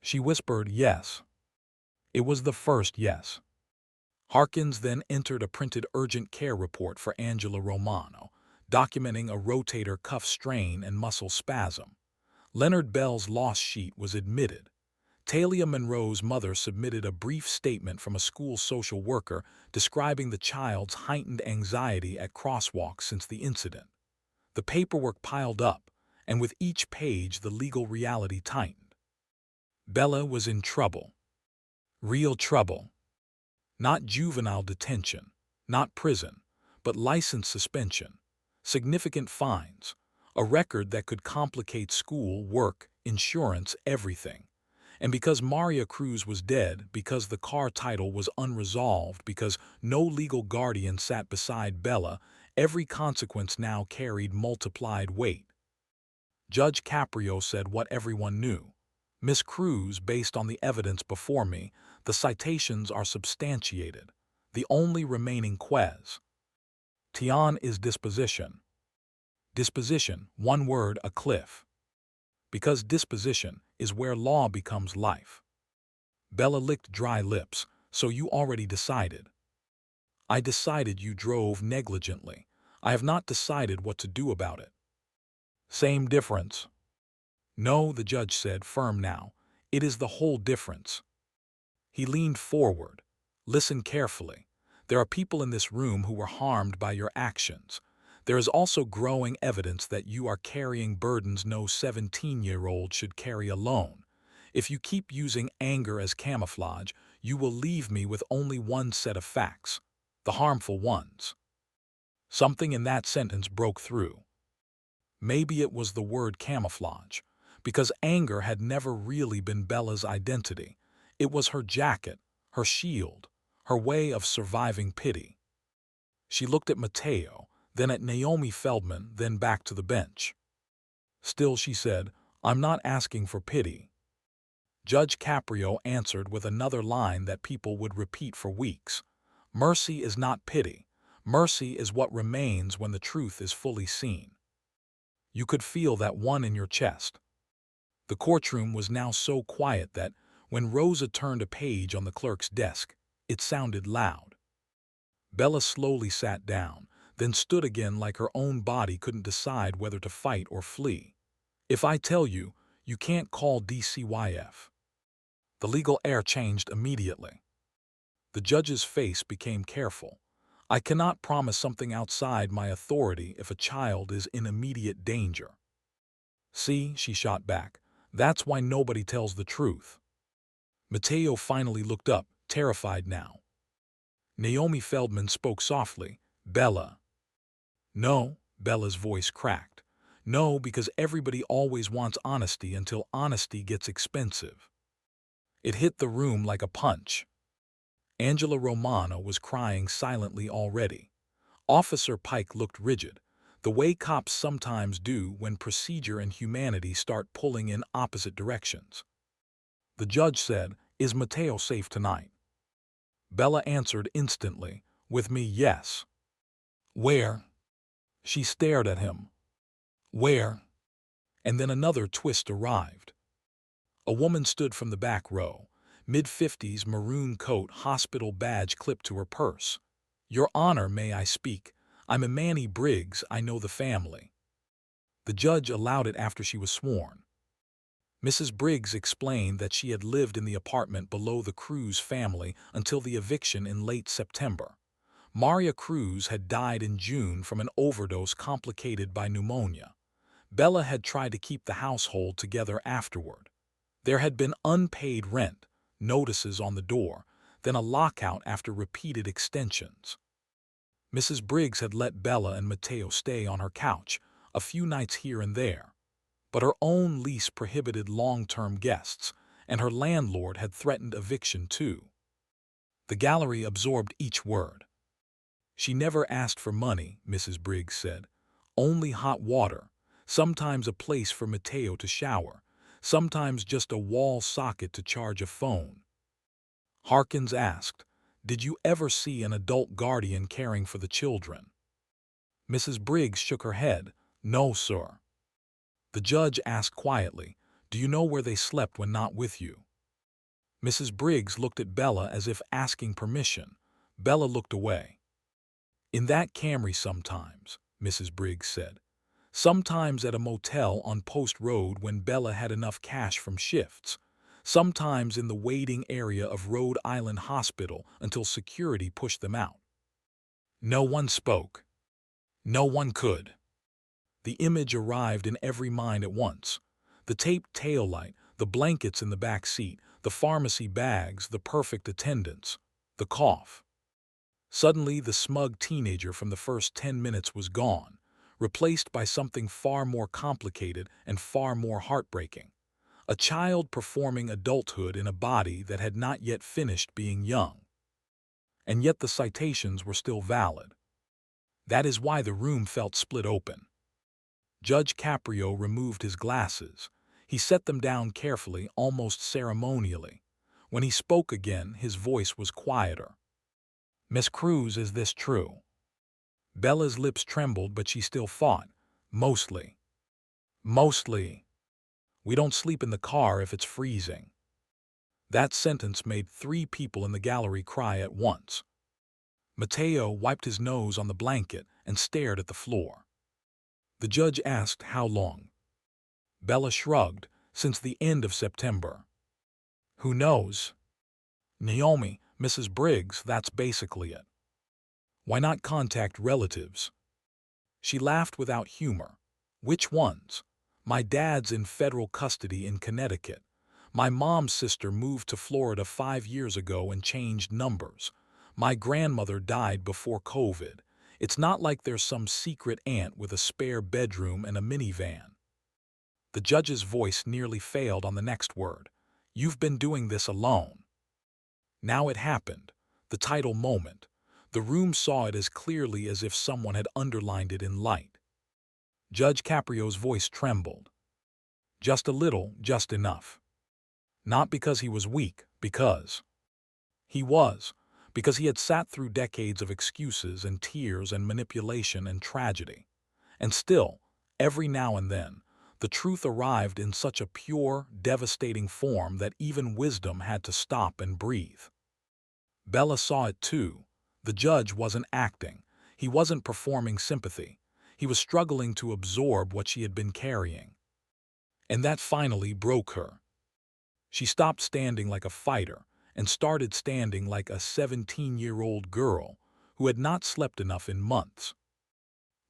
She whispered, "Yes." It was the first yes. Harkins then entered a printed urgent care report for Angela Romano, documenting a rotator cuff strain and muscle spasm. Leonard Bell's loss sheet was admitted. Talia Monroe's mother submitted a brief statement from a school social worker describing the child's heightened anxiety at crosswalks since the incident. The paperwork piled up, and with each page the legal reality tightened. Bella was in trouble. Real trouble. Not juvenile detention, not prison, but license suspension, significant fines, a record that could complicate school, work, insurance, everything. And because Maria Cruz was dead, because the car title was unresolved, because no legal guardian sat beside Bella, every consequence now carried multiplied weight. Judge Caprio said what everyone knew. Miss Cruz, based on the evidence before me, the citations are substantiated. The only remaining question is disposition. Disposition, one word, a cliff. Because disposition is where law becomes life. Bella licked dry lips. So you already decided. I decided you drove negligently. I have not decided what to do about it. Same difference. No, the judge said, firm now. It is the whole difference. He leaned forward. Listen carefully. There are people in this room who were harmed by your actions. There is also growing evidence that you are carrying burdens no 17-year-old should carry alone. If you keep using anger as camouflage, you will leave me with only one set of facts, the harmful ones. Something in that sentence broke through. Maybe it was the word camouflage, because anger had never really been Bella's identity. It was her jacket, her shield, her way of surviving pity. She looked at Mateo, then at Naomi Feldman, then back to the bench. Still, she said, I'm not asking for pity. Judge Caprio answered with another line that people would repeat for weeks. Mercy is not pity. Mercy is what remains when the truth is fully seen. You could feel that one in your chest. The courtroom was now so quiet that, when Rosa turned a page on the clerk's desk, it sounded loud. Bella slowly sat down, then stood again like her own body couldn't decide whether to fight or flee. If I tell you, you can't call DCYF. The legal air changed immediately. The judge's face became careful. I cannot promise something outside my authority if a child is in immediate danger. See, she shot back, that's why nobody tells the truth. Mateo finally looked up, terrified now. Naomi Feldman spoke softly, Bella. No, Bella's voice cracked. No, because everybody always wants honesty until honesty gets expensive. It hit the room like a punch. Angela Romano was crying silently already. Officer Pike looked rigid, the way cops sometimes do when procedure and humanity start pulling in opposite directions. The judge said, Is Mateo safe tonight? Bella answered instantly, With me, yes. Where? She stared at him. Where? And then another twist arrived. A woman stood from the back row, mid-50s, maroon coat, hospital badge clipped to her purse. Your Honor, may I speak? I'm Imani Briggs, I know the family. The judge allowed it after she was sworn. Mrs. Briggs explained that she had lived in the apartment below the Cruz family until the eviction in late September. Maria Cruz had died in June from an overdose complicated by pneumonia. Bella had tried to keep the household together afterward. There had been unpaid rent, notices on the door, then a lockout after repeated extensions. Mrs. Briggs had let Bella and Mateo stay on her couch, a few nights here and there. But her own lease prohibited long-term guests, and her landlord had threatened eviction too. The gallery absorbed each word. She never asked for money, Mrs. Briggs said. Only hot water, sometimes a place for Mateo to shower, sometimes just a wall socket to charge a phone. Harkins asked, Did you ever see an adult guardian caring for the children? Mrs. Briggs shook her head. No, sir. The judge asked quietly, Do you know where they slept when not with you? Mrs. Briggs looked at Bella as if asking permission. Bella looked away. In that Camry sometimes, Mrs. Briggs said. Sometimes at a motel on Post Road when Bella had enough cash from shifts. Sometimes in the waiting area of Rhode Island Hospital until security pushed them out. No one spoke. No one could. The image arrived in every mind at once. The taped taillight, the blankets in the back seat, the pharmacy bags, the perfect attendance, the cough. Suddenly, the smug teenager from the first 10 minutes was gone, replaced by something far more complicated and far more heartbreaking. A child performing adulthood in a body that had not yet finished being young. And yet the citations were still valid. That is why the room felt split open. Judge Caprio removed his glasses. He set them down carefully, almost ceremonially. When he spoke again, his voice was quieter. "Miss Cruz, is this true?" Bella's lips trembled, but she still fought. "Mostly. Mostly. We don't sleep in the car if it's freezing." That sentence made 3 people in the gallery cry at once. Mateo wiped his nose on the blanket and stared at the floor. The judge asked how long. Bella shrugged. "Since the end of September." "Who knows?" "Naomi, Mrs. Briggs, that's basically it." "Why not contact relatives?" She laughed without humor. "Which ones? My dad's in federal custody in Connecticut. My mom's sister moved to Florida 5 years ago and changed numbers. My grandmother died before COVID. It's not like there's some secret aunt with a spare bedroom and a minivan." The judge's voice nearly failed on the next word. "You've been doing this alone." Now it happened. The title moment. The room saw it as clearly as if someone had underlined it in light. Judge Caprio's voice trembled. Just a little, just enough. Not because he was weak, because he was. Because he had sat through decades of excuses and tears and manipulation and tragedy. And still, every now and then, the truth arrived in such a pure, devastating form that even wisdom had to stop and breathe. Bella saw it too. The judge wasn't acting. He wasn't performing sympathy. He was struggling to absorb what she had been carrying. And that finally broke her. She stopped standing like a fighter and started standing like a 17-year-old girl who had not slept enough in months.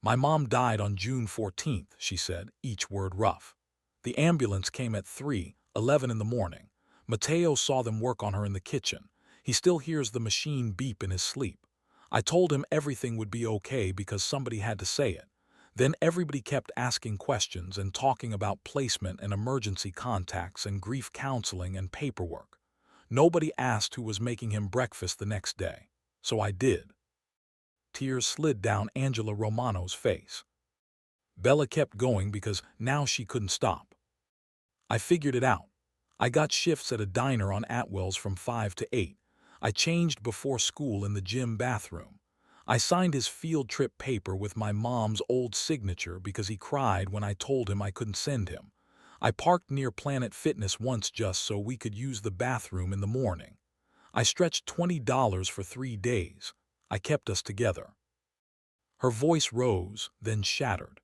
"My mom died on June 14th, she said, each word rough. "The ambulance came at 3:11 in the morning. Mateo saw them work on her in the kitchen. He still hears the machine beep in his sleep. I told him everything would be okay because somebody had to say it. Then everybody kept asking questions and talking about placement and emergency contacts and grief counseling and paperwork. Nobody asked who was making him breakfast the next day. So I did." Tears slid down Angela Romano's face. Bella kept going because now she couldn't stop. "I figured it out. I got shifts at a diner on Atwell's from 5 to 8. I changed before school in the gym bathroom. I signed his field trip paper with my mom's old signature because he cried when I told him I couldn't send him. I parked near Planet Fitness once just so we could use the bathroom in the morning. I stretched $20 for 3 days. I kept us together." Her voice rose, then shattered.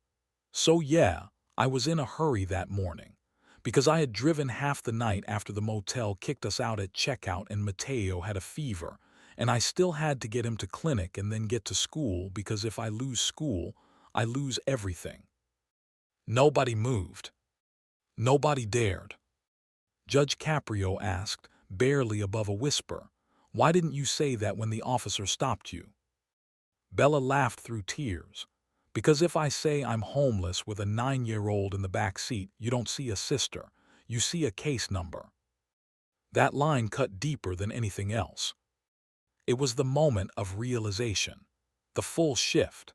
"So yeah, I was in a hurry that morning. Because I had driven half the night after the motel kicked us out at checkout and Mateo had a fever, and I still had to get him to clinic and then get to school because if I lose school, I lose everything." Nobody moved. Nobody dared. Judge Caprio asked, barely above a whisper, "Why didn't you say that when the officer stopped you?" Bella laughed through tears. "Because if I say I'm homeless with a 9-year-old in the back seat, you don't see a sister, you see a case number." That line cut deeper than anything else. It was the moment of realization, the full shift,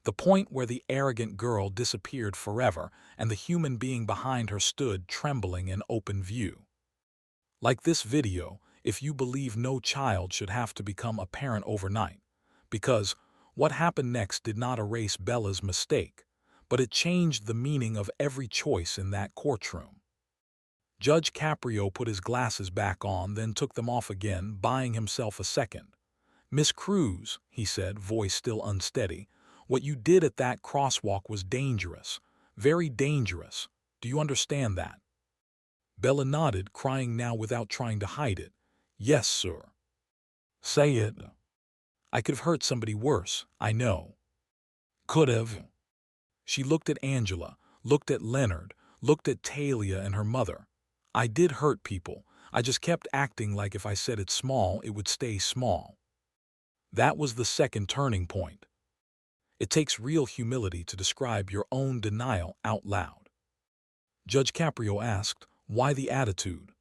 the point where the arrogant girl disappeared forever and the human being behind her stood trembling in open view. Like this video, if you believe no child should have to become a parent overnight, because what happened next did not erase Bella's mistake, but it changed the meaning of every choice in that courtroom. Judge Caprio put his glasses back on, then took them off again, buying himself a second. "Miss Cruz," he said, voice still unsteady, "what you did at that crosswalk was dangerous, very dangerous. Do you understand that?" Bella nodded, crying now without trying to hide it. "Yes, sir." "Say it." "I could have hurt somebody worse, I know." "Could have." She looked at Angela, looked at Leonard, looked at Talia and her mother. I did hurt people. I just kept acting like if I said it's small, it would stay small. That was the second turning point. It takes real humility to describe your own denial out loud. Judge Caprio asked, "Why the attitude?"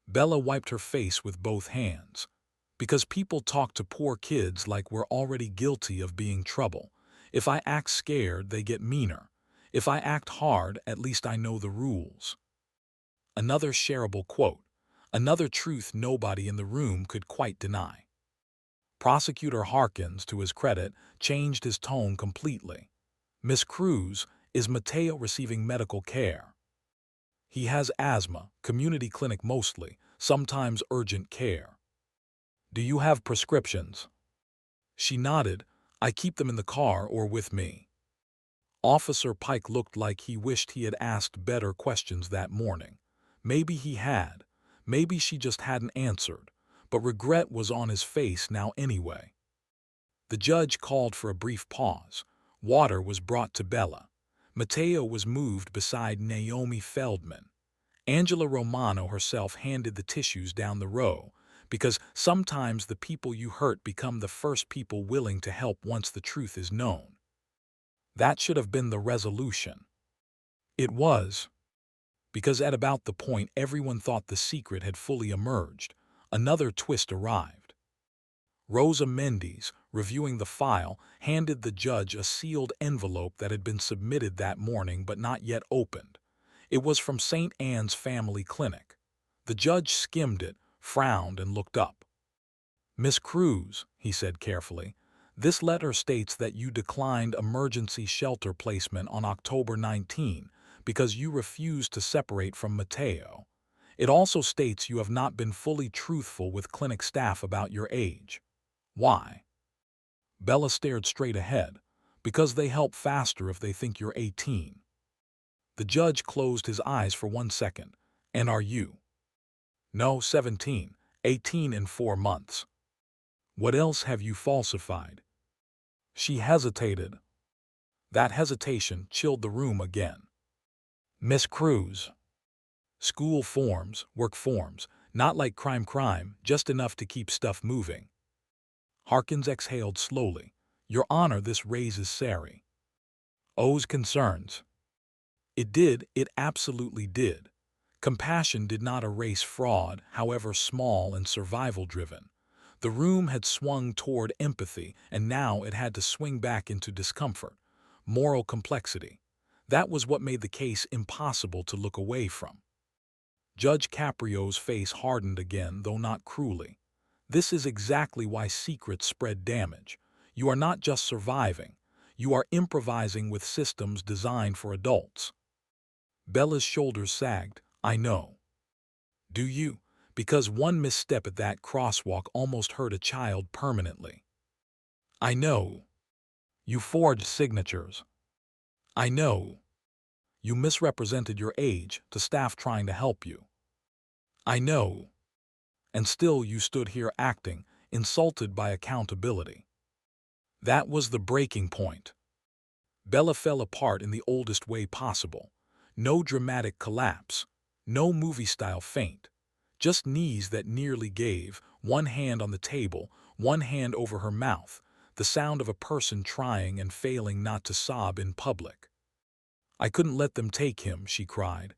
Bella wiped her face with both hands. "Because people talk to poor kids like we're already guilty of being trouble. If I act scared, they get meaner. If I act hard, at least I know the rules." Another shareable quote. Another truth nobody in the room could quite deny. Prosecutor Harkins, to his credit, changed his tone completely. "Miss Cruz, is Mateo receiving medical care?" "He has asthma, community clinic mostly, sometimes urgent care." "Do you have prescriptions?" She nodded. "I keep them in the car or with me." Officer Pike looked like he wished he had asked better questions that morning. Maybe he had. Maybe she just hadn't answered. But regret was on his face now anyway. The judge called for a brief pause. Water was brought to Bella. Mateo was moved beside Naomi Feldman. Angela Romano herself handed the tissues down the row, because sometimes the people you hurt become the first people willing to help once the truth is known. That should have been the resolution. It was, because at about the point everyone thought the secret had fully emerged, another twist arrived. Rosa Mendes, reviewing the file, handed the judge a sealed envelope that had been submitted that morning but not yet opened. It was from St. Anne's Family Clinic. The judge skimmed it, frowned, and looked up. "Miss Cruz," he said carefully, "this letter states that you declined emergency shelter placement on October 19 because you refused to separate from Mateo. It also states you have not been fully truthful with clinic staff about your age. Why?" Bella stared straight ahead. "Because they help faster if they think you're 18. The judge closed his eyes for 1 second. "And are you?" "No, 17. 18 in 4 months. What else have you falsified?" She hesitated. That hesitation chilled the room again. "Miss Cruz." "School forms, work forms, not like crime, just enough to keep stuff moving." Harkins exhaled slowly. "Your Honor, this raises Sari O's concerns." It did, it absolutely did. Compassion did not erase fraud, however small and survival-driven. The room had swung toward empathy, and now it had to swing back into discomfort. Moral complexity. That was what made the case impossible to look away from. Judge Caprio's face hardened again, though not cruelly. "This is exactly why secrets spread damage. You are not just surviving. You are improvising with systems designed for adults." Bella's shoulders sagged. "I know." "Do you? Because one misstep at that crosswalk almost hurt a child permanently." "I know. You forged signatures." "I know. You misrepresented your age to staff trying to help you." "I know. And still you stood here acting, insulted by accountability." That was the breaking point. Bella fell apart in the oldest way possible. No dramatic collapse. No movie-style faint. Just knees that nearly gave, one hand on the table, one hand over her mouth, the sound of a person trying and failing not to sob in public. "I couldn't let them take him," she cried.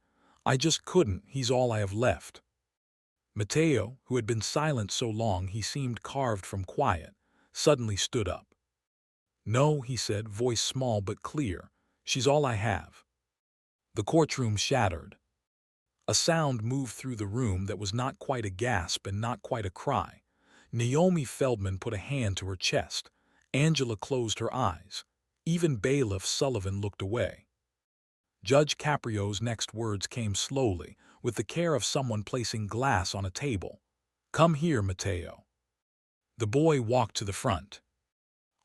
"I just couldn't, he's all I have left." Mateo, who had been silent so long he seemed carved from quiet, suddenly stood up. "No," he said, voice small but clear, "she's all I have." The courtroom shattered. A sound moved through the room that was not quite a gasp and not quite a cry. Naomi Feldman put a hand to her chest. Angela closed her eyes. Even Bailiff Sullivan looked away. Judge Caprio's next words came slowly, with the care of someone placing glass on a table. "Come here, Mateo." The boy walked to the front.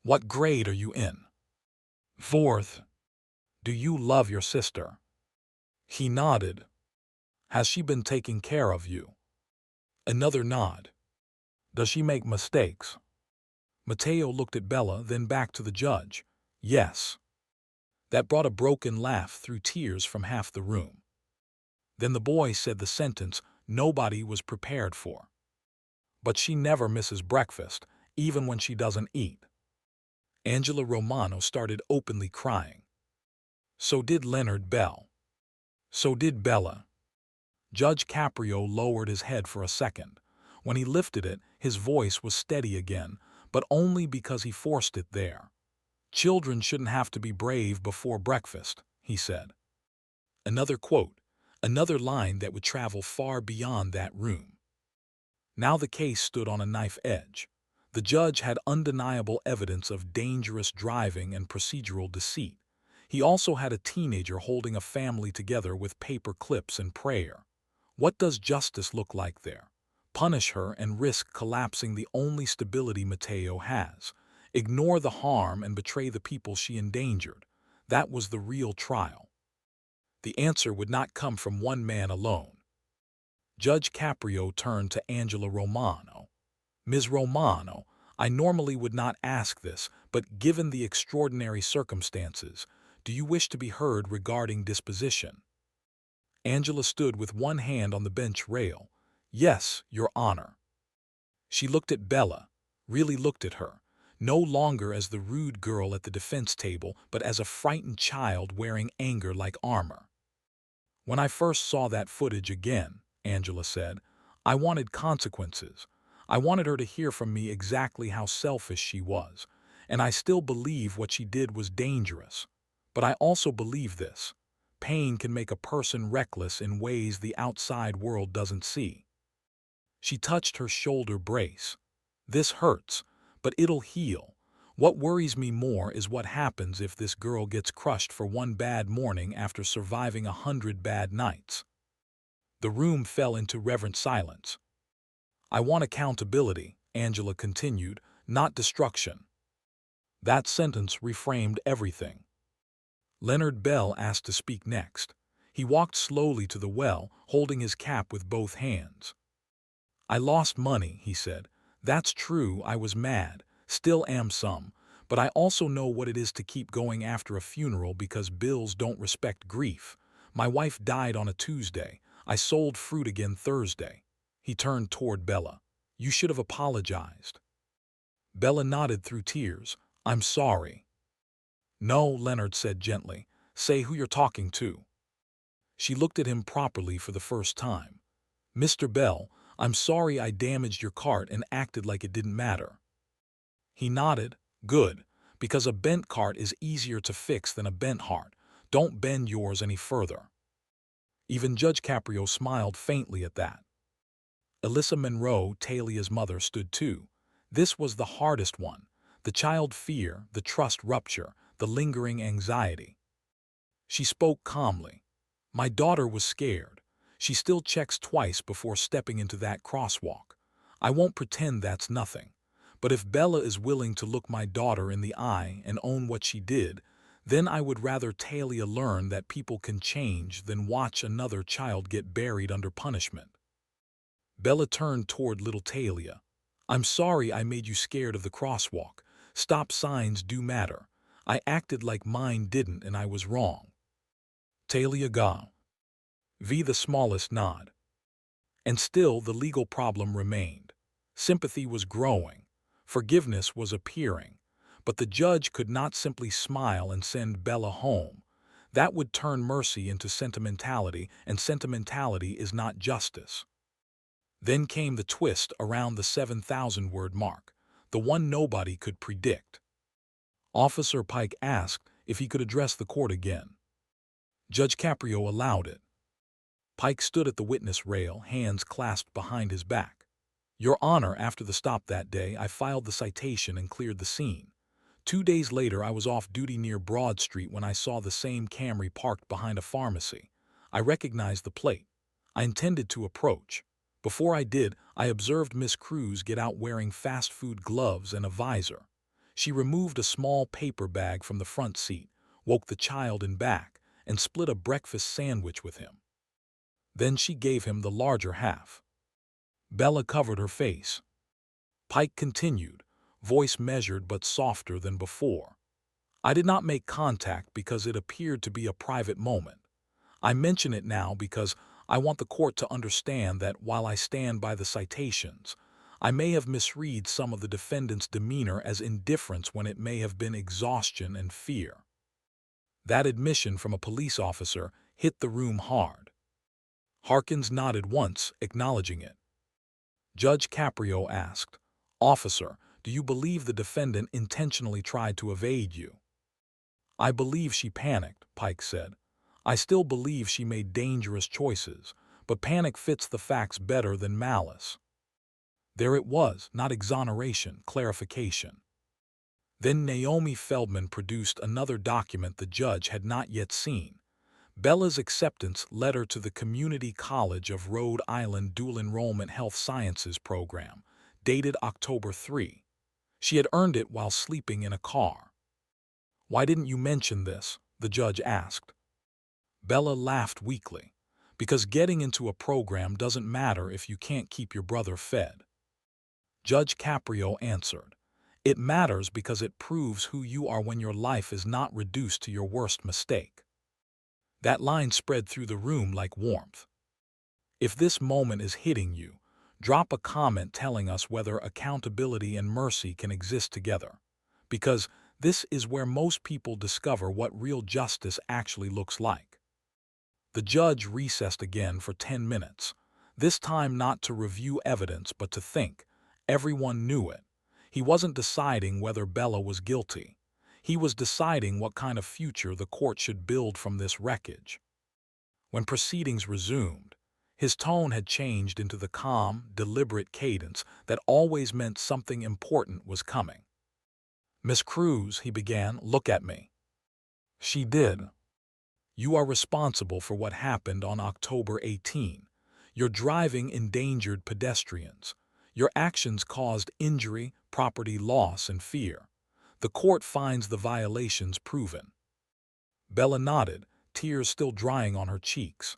"What grade are you in?" "Fourth." "Do you love your sister?" He nodded. "Has she been taking care of you?" Another nod. "Does she make mistakes?" Mateo looked at Bella, then back to the judge. "Yes." That brought a broken laugh through tears from half the room. Then the boy said the sentence nobody was prepared for. But she never misses breakfast, even when she doesn't eat. Angela Romano started openly crying. So did Leonard Bell. So did Bella. Judge Caprio lowered his head for a second. When he lifted it, his voice was steady again, but only because he forced it there. Children shouldn't have to be brave before breakfast, he said. Another quote, another line that would travel far beyond that room. Now the case stood on a knife edge. The judge had undeniable evidence of dangerous driving and procedural deceit. He also had a teenager holding a family together with paper clips and prayer. What does justice look like there? Punish her and risk collapsing the only stability Mateo has. Ignore the harm and betray the people she endangered. That was the real trial. The answer would not come from one man alone. Judge Caprio turned to Angela Romano. Ms. Romano, I normally would not ask this, but given the extraordinary circumstances, do you wish to be heard regarding disposition? Angela stood with one hand on the bench rail. Yes, Your Honor. She looked at Bella, really looked at her, no longer as the rude girl at the defense table, but as a frightened child wearing anger like armor. When I first saw that footage again, Angela said, I wanted consequences. I wanted her to hear from me exactly how selfish she was, and I still believe what she did was dangerous. But I also believe this. Pain can make a person reckless in ways the outside world doesn't see. She touched her shoulder brace. This hurts, but it'll heal. What worries me more is what happens if this girl gets crushed for one bad morning after surviving 100 bad nights. The room fell into reverent silence. I want accountability, Angela continued, not destruction. That sentence reframed everything. Leonard Bell asked to speak next. He walked slowly to the well, holding his cap with both hands. I lost money, he said. That's true, I was mad, still am some, but I also know what it is to keep going after a funeral because bills don't respect grief. My wife died on a Tuesday. I sold fruit again Thursday. He turned toward Bella. You should have apologized. Bella nodded through tears. I'm sorry. No, Leonard said gently. Say who you're talking to. She looked at him properly for the first time. Mr. Bell, I'm sorry I damaged your cart and acted like it didn't matter. He nodded. Good, because a bent cart is easier to fix than a bent heart. Don't bend yours any further. Even Judge Caprio smiled faintly at that. Alyssa Monroe, Talia's mother, stood too. This was the hardest one. The child fear, the trust rupture, the lingering anxiety. She spoke calmly. My daughter was scared. She still checks twice before stepping into that crosswalk. I won't pretend that's nothing. But if Bella is willing to look my daughter in the eye and own what she did, then I would rather Talia learn that people can change than watch another child get buried under punishment. Bella turned toward little Talia. I'm sorry I made you scared of the crosswalk. Stop signs do matter. I acted like mine didn't and I was wrong. Talia gave the smallest nod. And still the legal problem remained. Sympathy was growing. Forgiveness was appearing. But the judge could not simply smile and send Bella home. That would turn mercy into sentimentality, and sentimentality is not justice. Then came the twist around the 7,000-word mark, the one nobody could predict. Officer Pike asked if he could address the court again. Judge Caprio allowed it. Pike stood at the witness rail, hands clasped behind his back. Your Honor, after the stop that day, I filed the citation and cleared the scene. 2 days later, I was off duty near Broad Street when I saw the same Camry parked behind a pharmacy. I recognized the plate. I intended to approach. Before I did, I observed Miss Cruz get out wearing fast food gloves and a visor. She removed a small paper bag from the front seat, woke the child in back, and split a breakfast sandwich with him. Then she gave him the larger half. Bella covered her face. Pike continued, voice measured but softer than before. I did not make contact because it appeared to be a private moment. I mention it now because I want the court to understand that while I stand by the citations, I may have misread some of the defendant's demeanor as indifference when it may have been exhaustion and fear. That admission from a police officer hit the room hard. Harkins nodded once, acknowledging it. Judge Caprio asked, "Officer, do you believe the defendant intentionally tried to evade you?" "I believe she panicked," Pike said. "I still believe she made dangerous choices, but panic fits the facts better than malice." There it was, not exoneration, clarification. Then Naomi Feldman produced another document the judge had not yet seen. Bella's acceptance letter to the Community College of Rhode Island Dual Enrollment Health Sciences program, dated October 3. She had earned it while sleeping in a car. "Why didn't you mention this?" the judge asked. Bella laughed weakly. "Because getting into a program doesn't matter if you can't keep your brother fed." Judge Caprio answered, "It matters because it proves who you are when your life is not reduced to your worst mistake." That line spread through the room like warmth. If this moment is hitting you, drop a comment telling us whether accountability and mercy can exist together. Because this is where most people discover what real justice actually looks like. The judge recessed again for 10 minutes, this time not to review evidence but to think. Everyone knew it. He wasn't deciding whether Bella was guilty. He was deciding what kind of future the court should build from this wreckage. When proceedings resumed, his tone had changed into the calm, deliberate cadence that always meant something important was coming. "Miss Cruz," he began, "look at me." She did. "You are responsible for what happened on October 18. Your driving endangered pedestrians. Your actions caused injury, property loss, and fear. The court finds the violations proven." Bella nodded, tears still drying on her cheeks.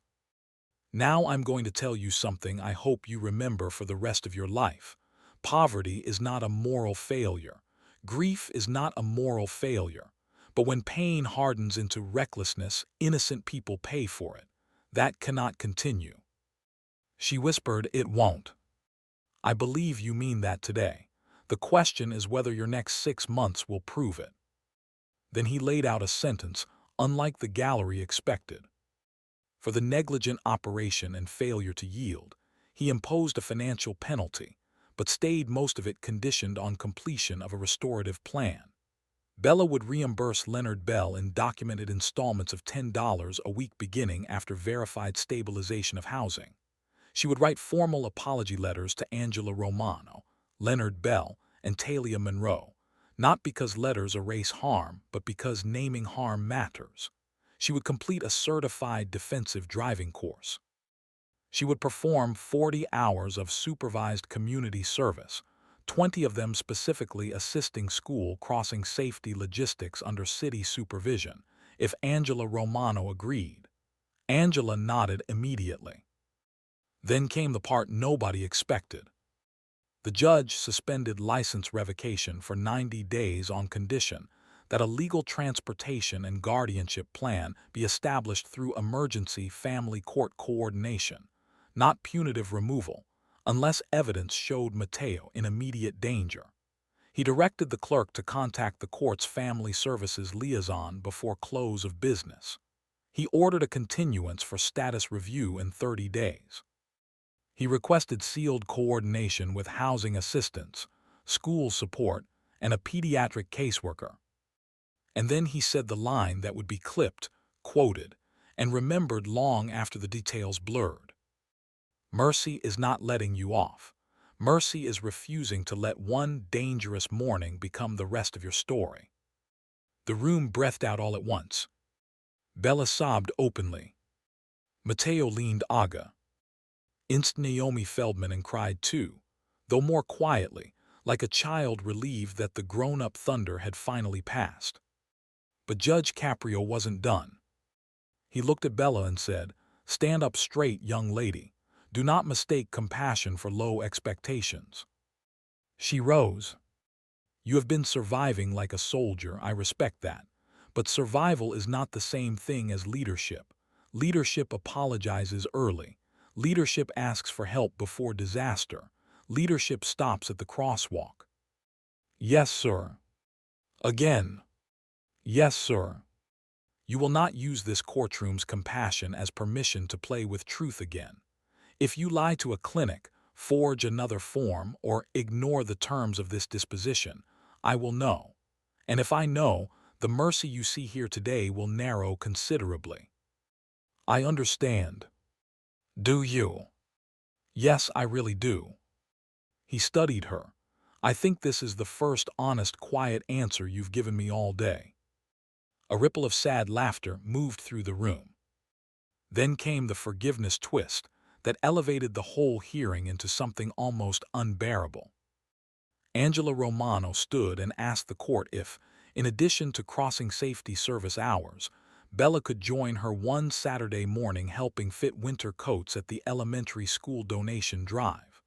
"Now I'm going to tell you something I hope you remember for the rest of your life. Poverty is not a moral failure. Grief is not a moral failure. But when pain hardens into recklessness, innocent people pay for it. That cannot continue." She whispered, "It won't." "I believe you mean that today. The question is whether your next 6 months will prove it." Then he laid out a sentence, unlike the gallery expected. For the negligent operation and failure to yield, he imposed a financial penalty, but stayed most of it conditioned on completion of a restorative plan. Bella would reimburse Leonard Bell in documented installments of $10 a week beginning after verified stabilization of housing. She would write formal apology letters to Angela Romano, Leonard Bell, and Talia Monroe, not because letters erase harm, but because naming harm matters. She would complete a certified defensive driving course. She would perform 40 hours of supervised community service, 20 of them specifically assisting school crossing safety logistics under city supervision, if Angela Romano agreed. Angela nodded immediately. Then came the part nobody expected. The judge suspended license revocation for 90 days on condition that a legal transportation and guardianship plan be established through emergency family court coordination, not punitive removal, unless evidence showed Mateo in immediate danger. He directed the clerk to contact the court's family services liaison before close of business. He ordered a continuance for status review in 30 days. He requested sealed coordination with housing assistance, school support, and a pediatric caseworker. And then he said the line that would be clipped, quoted, and remembered long after the details blurred. "Mercy is not letting you off. Mercy is refusing to let one dangerous morning become the rest of your story." The room breathed out all at once. Bella sobbed openly. Mateo leaned aga. Inced Naomi Feldman and cried too, though more quietly, like a child relieved that the grown-up thunder had finally passed. But Judge Caprio wasn't done. He looked at Bella and said, "Stand up straight, young lady. Do not mistake compassion for low expectations." She rose. "You have been surviving like a soldier, I respect that. But survival is not the same thing as leadership. Leadership apologizes early. Leadership asks for help before disaster. Leadership stops at the crosswalk. Yes, sir. Again. Yes, sir. You will not use this courtroom's compassion as permission to play with truth again. If you lie to a clinic, forge another form, or ignore the terms of this disposition, I will know. And if I know, the mercy you see here today will narrow considerably. I understand. Do you? Yes, I really do. He studied her. I think this is the first honest, quiet answer you've given me all day. A ripple of sad laughter moved through the room. Then came the forgiveness twist that elevated the whole hearing into something almost unbearable. Angela Romano stood and asked the court if, in addition to crossing safety service hours, Bella could join her one Saturday morning helping fit winter coats at the elementary school donation drive.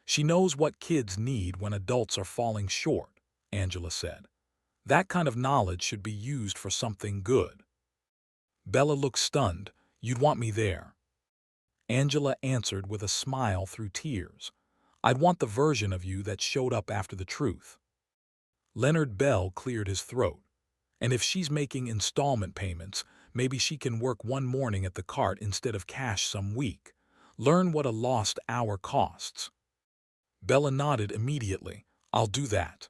She knows what kids need when adults are falling short, Angela said. That kind of knowledge should be used for something good. Bella looked stunned. You'd want me there. Angela answered with a smile through tears. I'd want the version of you that showed up after the truth. Leonard Bell cleared his throat. And if she's making installment payments, maybe she can work one morning at the cart instead of cash some week. Learn what a lost hour costs. Bella nodded immediately. I'll do that.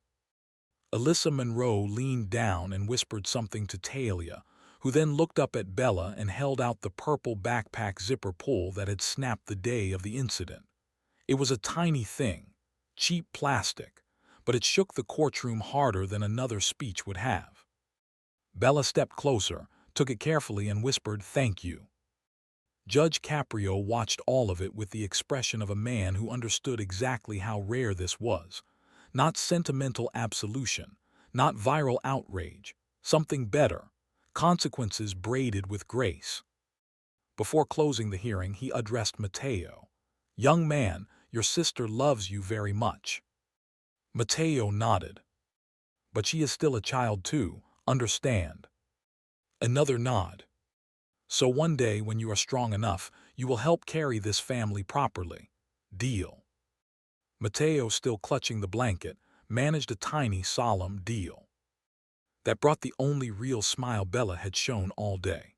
Alyssa Monroe leaned down and whispered something to Talia, who then looked up at Bella and held out the purple backpack zipper pull that had snapped the day of the incident. It was a tiny thing, cheap plastic, but it shook the courtroom harder than another speech would have. Bella stepped closer, took it carefully and whispered, "Thank you." Judge Caprio watched all of it with the expression of a man who understood exactly how rare this was. Not sentimental absolution, not viral outrage, something better, consequences braided with grace. Before closing the hearing, he addressed Mateo. "Young man, your sister loves you very much." Mateo nodded. "But she is still a child too, understand?" Another nod. "So one day when you are strong enough, you will help carry this family properly. Deal?" Mateo, still clutching the blanket, managed a tiny, solemn deal. That brought the only real smile Bella had shown all day.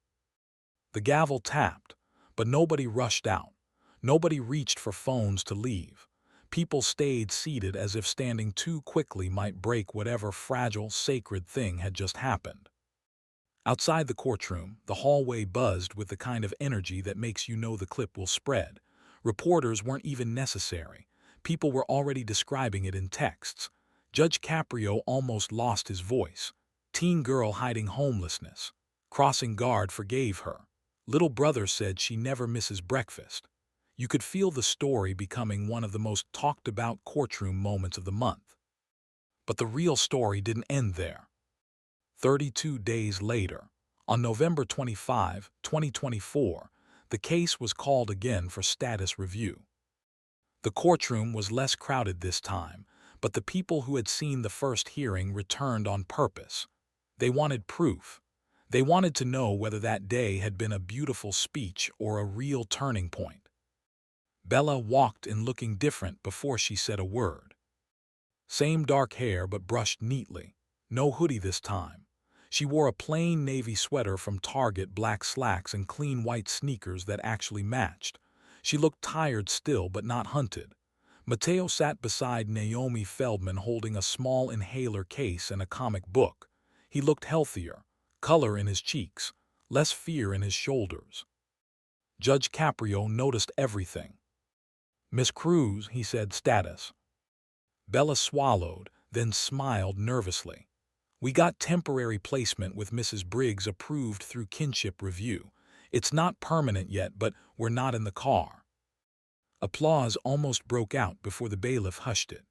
The gavel tapped, but nobody rushed out. Nobody reached for phones to leave. People stayed seated as if standing too quickly might break whatever fragile, sacred thing had just happened. Outside the courtroom, the hallway buzzed with the kind of energy that makes you know the clip will spread. Reporters weren't even necessary. People were already describing it in texts. Judge Caprio almost lost his voice. Teen girl hiding homelessness. Crossing guard forgave her. Little brother said she never misses breakfast. You could feel the story becoming one of the most talked about courtroom moments of the month. But the real story didn't end there. 32 days later, on November 25, 2024, the case was called again for status review. The courtroom was less crowded this time, but the people who had seen the first hearing returned on purpose. They wanted proof. They wanted to know whether that day had been a beautiful speech or a real turning point. Bella walked in looking different before she said a word. Same dark hair but brushed neatly. No hoodie this time. She wore a plain navy sweater from Target, black slacks, and clean white sneakers that actually matched. She looked tired still but not hunted. Mateo sat beside Naomi Feldman holding a small inhaler case and a comic book. He looked healthier, color in his cheeks, less fear in his shoulders. Judge Caprio noticed everything. "Miss Cruz," he said, "status." Bella swallowed, then smiled nervously. "We got temporary placement with Mrs. Briggs approved through kinship review. It's not permanent yet, but we're not in the car." Applause almost broke out before the bailiff hushed it.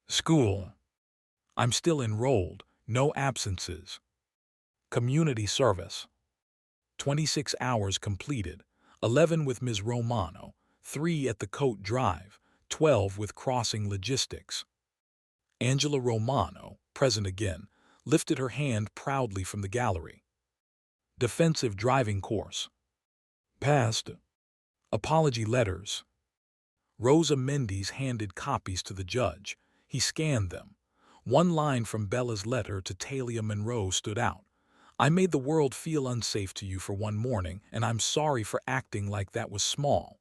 "School. I'm still enrolled, no absences. Community service. 26 hours completed, 11 with Ms. Romano, 3 at the Coat Drive, 12 with crossing logistics." Angela Romano, present again, lifted her hand proudly from the gallery. Defensive driving course. Passed. Apology letters. Rosa Mendes handed copies to the judge. He scanned them. One line from Bella's letter to Talia Monroe stood out. I made the world feel unsafe to you for one morning, and I'm sorry for acting like that was small.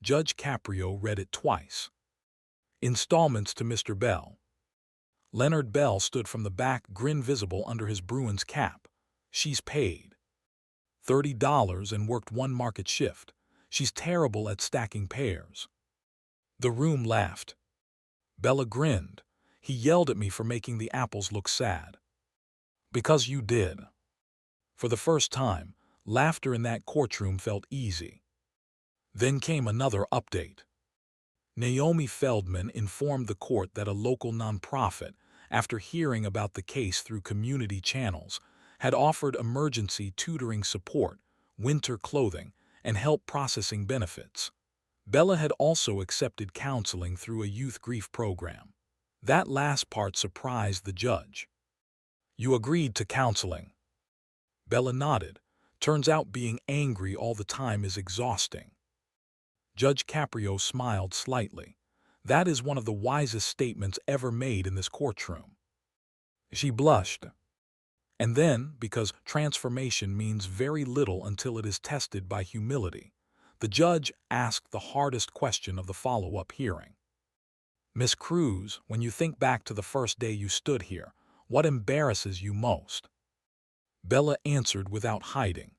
Judge Caprio read it twice. Installments to Mr. Bell. Leonard Bell stood from the back, grin visible under his Bruins cap. She's paid $30 and worked one market shift. She's terrible at stacking pairs. The room laughed. Bella grinned. He yelled at me for making the apples look sad. Because you did. For the first time, laughter in that courtroom felt easy. Then came another update. Naomi Feldman informed the court that a local nonprofit, after hearing about the case through community channels, had offered emergency tutoring support, winter clothing, and help processing benefits. Bella had also accepted counseling through a youth grief program. That last part surprised the judge. You agreed to counseling. Bella nodded. Turns out being angry all the time is exhausting. Judge Caprio smiled slightly. That is one of the wisest statements ever made in this courtroom. She blushed. And then, because transformation means very little until it is tested by humility, the judge asked the hardest question of the follow-up hearing. Miss Cruz, when you think back to the first day you stood here, what embarrasses you most? Bella answered without hiding.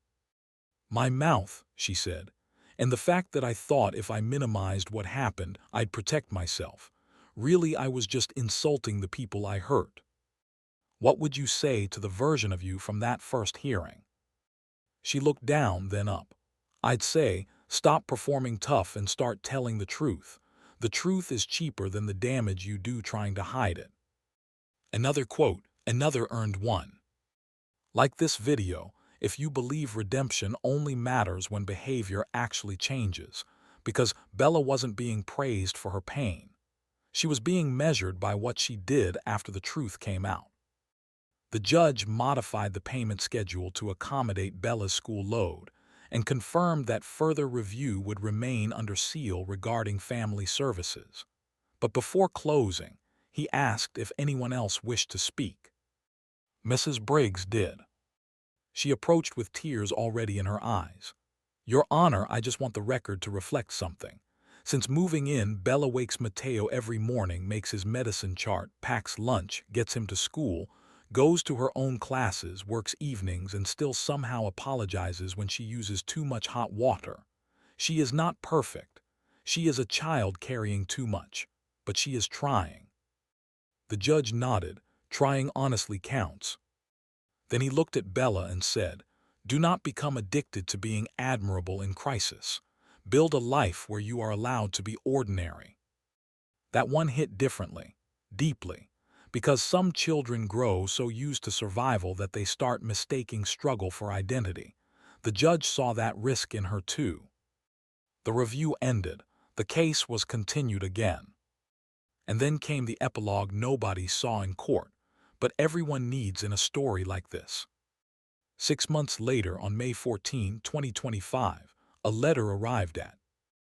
My mouth, she said, and the fact that I thought if I minimized what happened, I'd protect myself. Really, I was just insulting the people I hurt. What would you say to the version of you from that first hearing? She looked down, then up. I'd say, stop performing tough and start telling the truth. The truth is cheaper than the damage you do trying to hide it. Another quote, another earned one. Like this video, if you believe redemption only matters when behavior actually changes, because Bella wasn't being praised for her pain. She was being measured by what she did after the truth came out. The judge modified the payment schedule to accommodate Bella's school load and confirmed that further review would remain under seal regarding family services. But before closing, he asked if anyone else wished to speak. Mrs. Briggs did. She approached with tears already in her eyes. Your Honor, I just want the record to reflect something. Since moving in, Bella wakes Mateo every morning, makes his medicine chart, packs lunch, gets him to school, goes to her own classes, works evenings, and still somehow apologizes when she uses too much hot water. She is not perfect. She is a child carrying too much, but she is trying. The judge nodded. Trying honestly counts. Then he looked at Bella and said, do not become addicted to being admirable in crisis. Build a life where you are allowed to be ordinary. That one hit differently, deeply, because some children grow so used to survival that they start mistaking struggle for identity. The judge saw that risk in her too. The review ended. The case was continued again. And then came the epilogue nobody saw in court, but everyone needs in a story like this. 6 months later, on May 14, 2025, a letter arrived at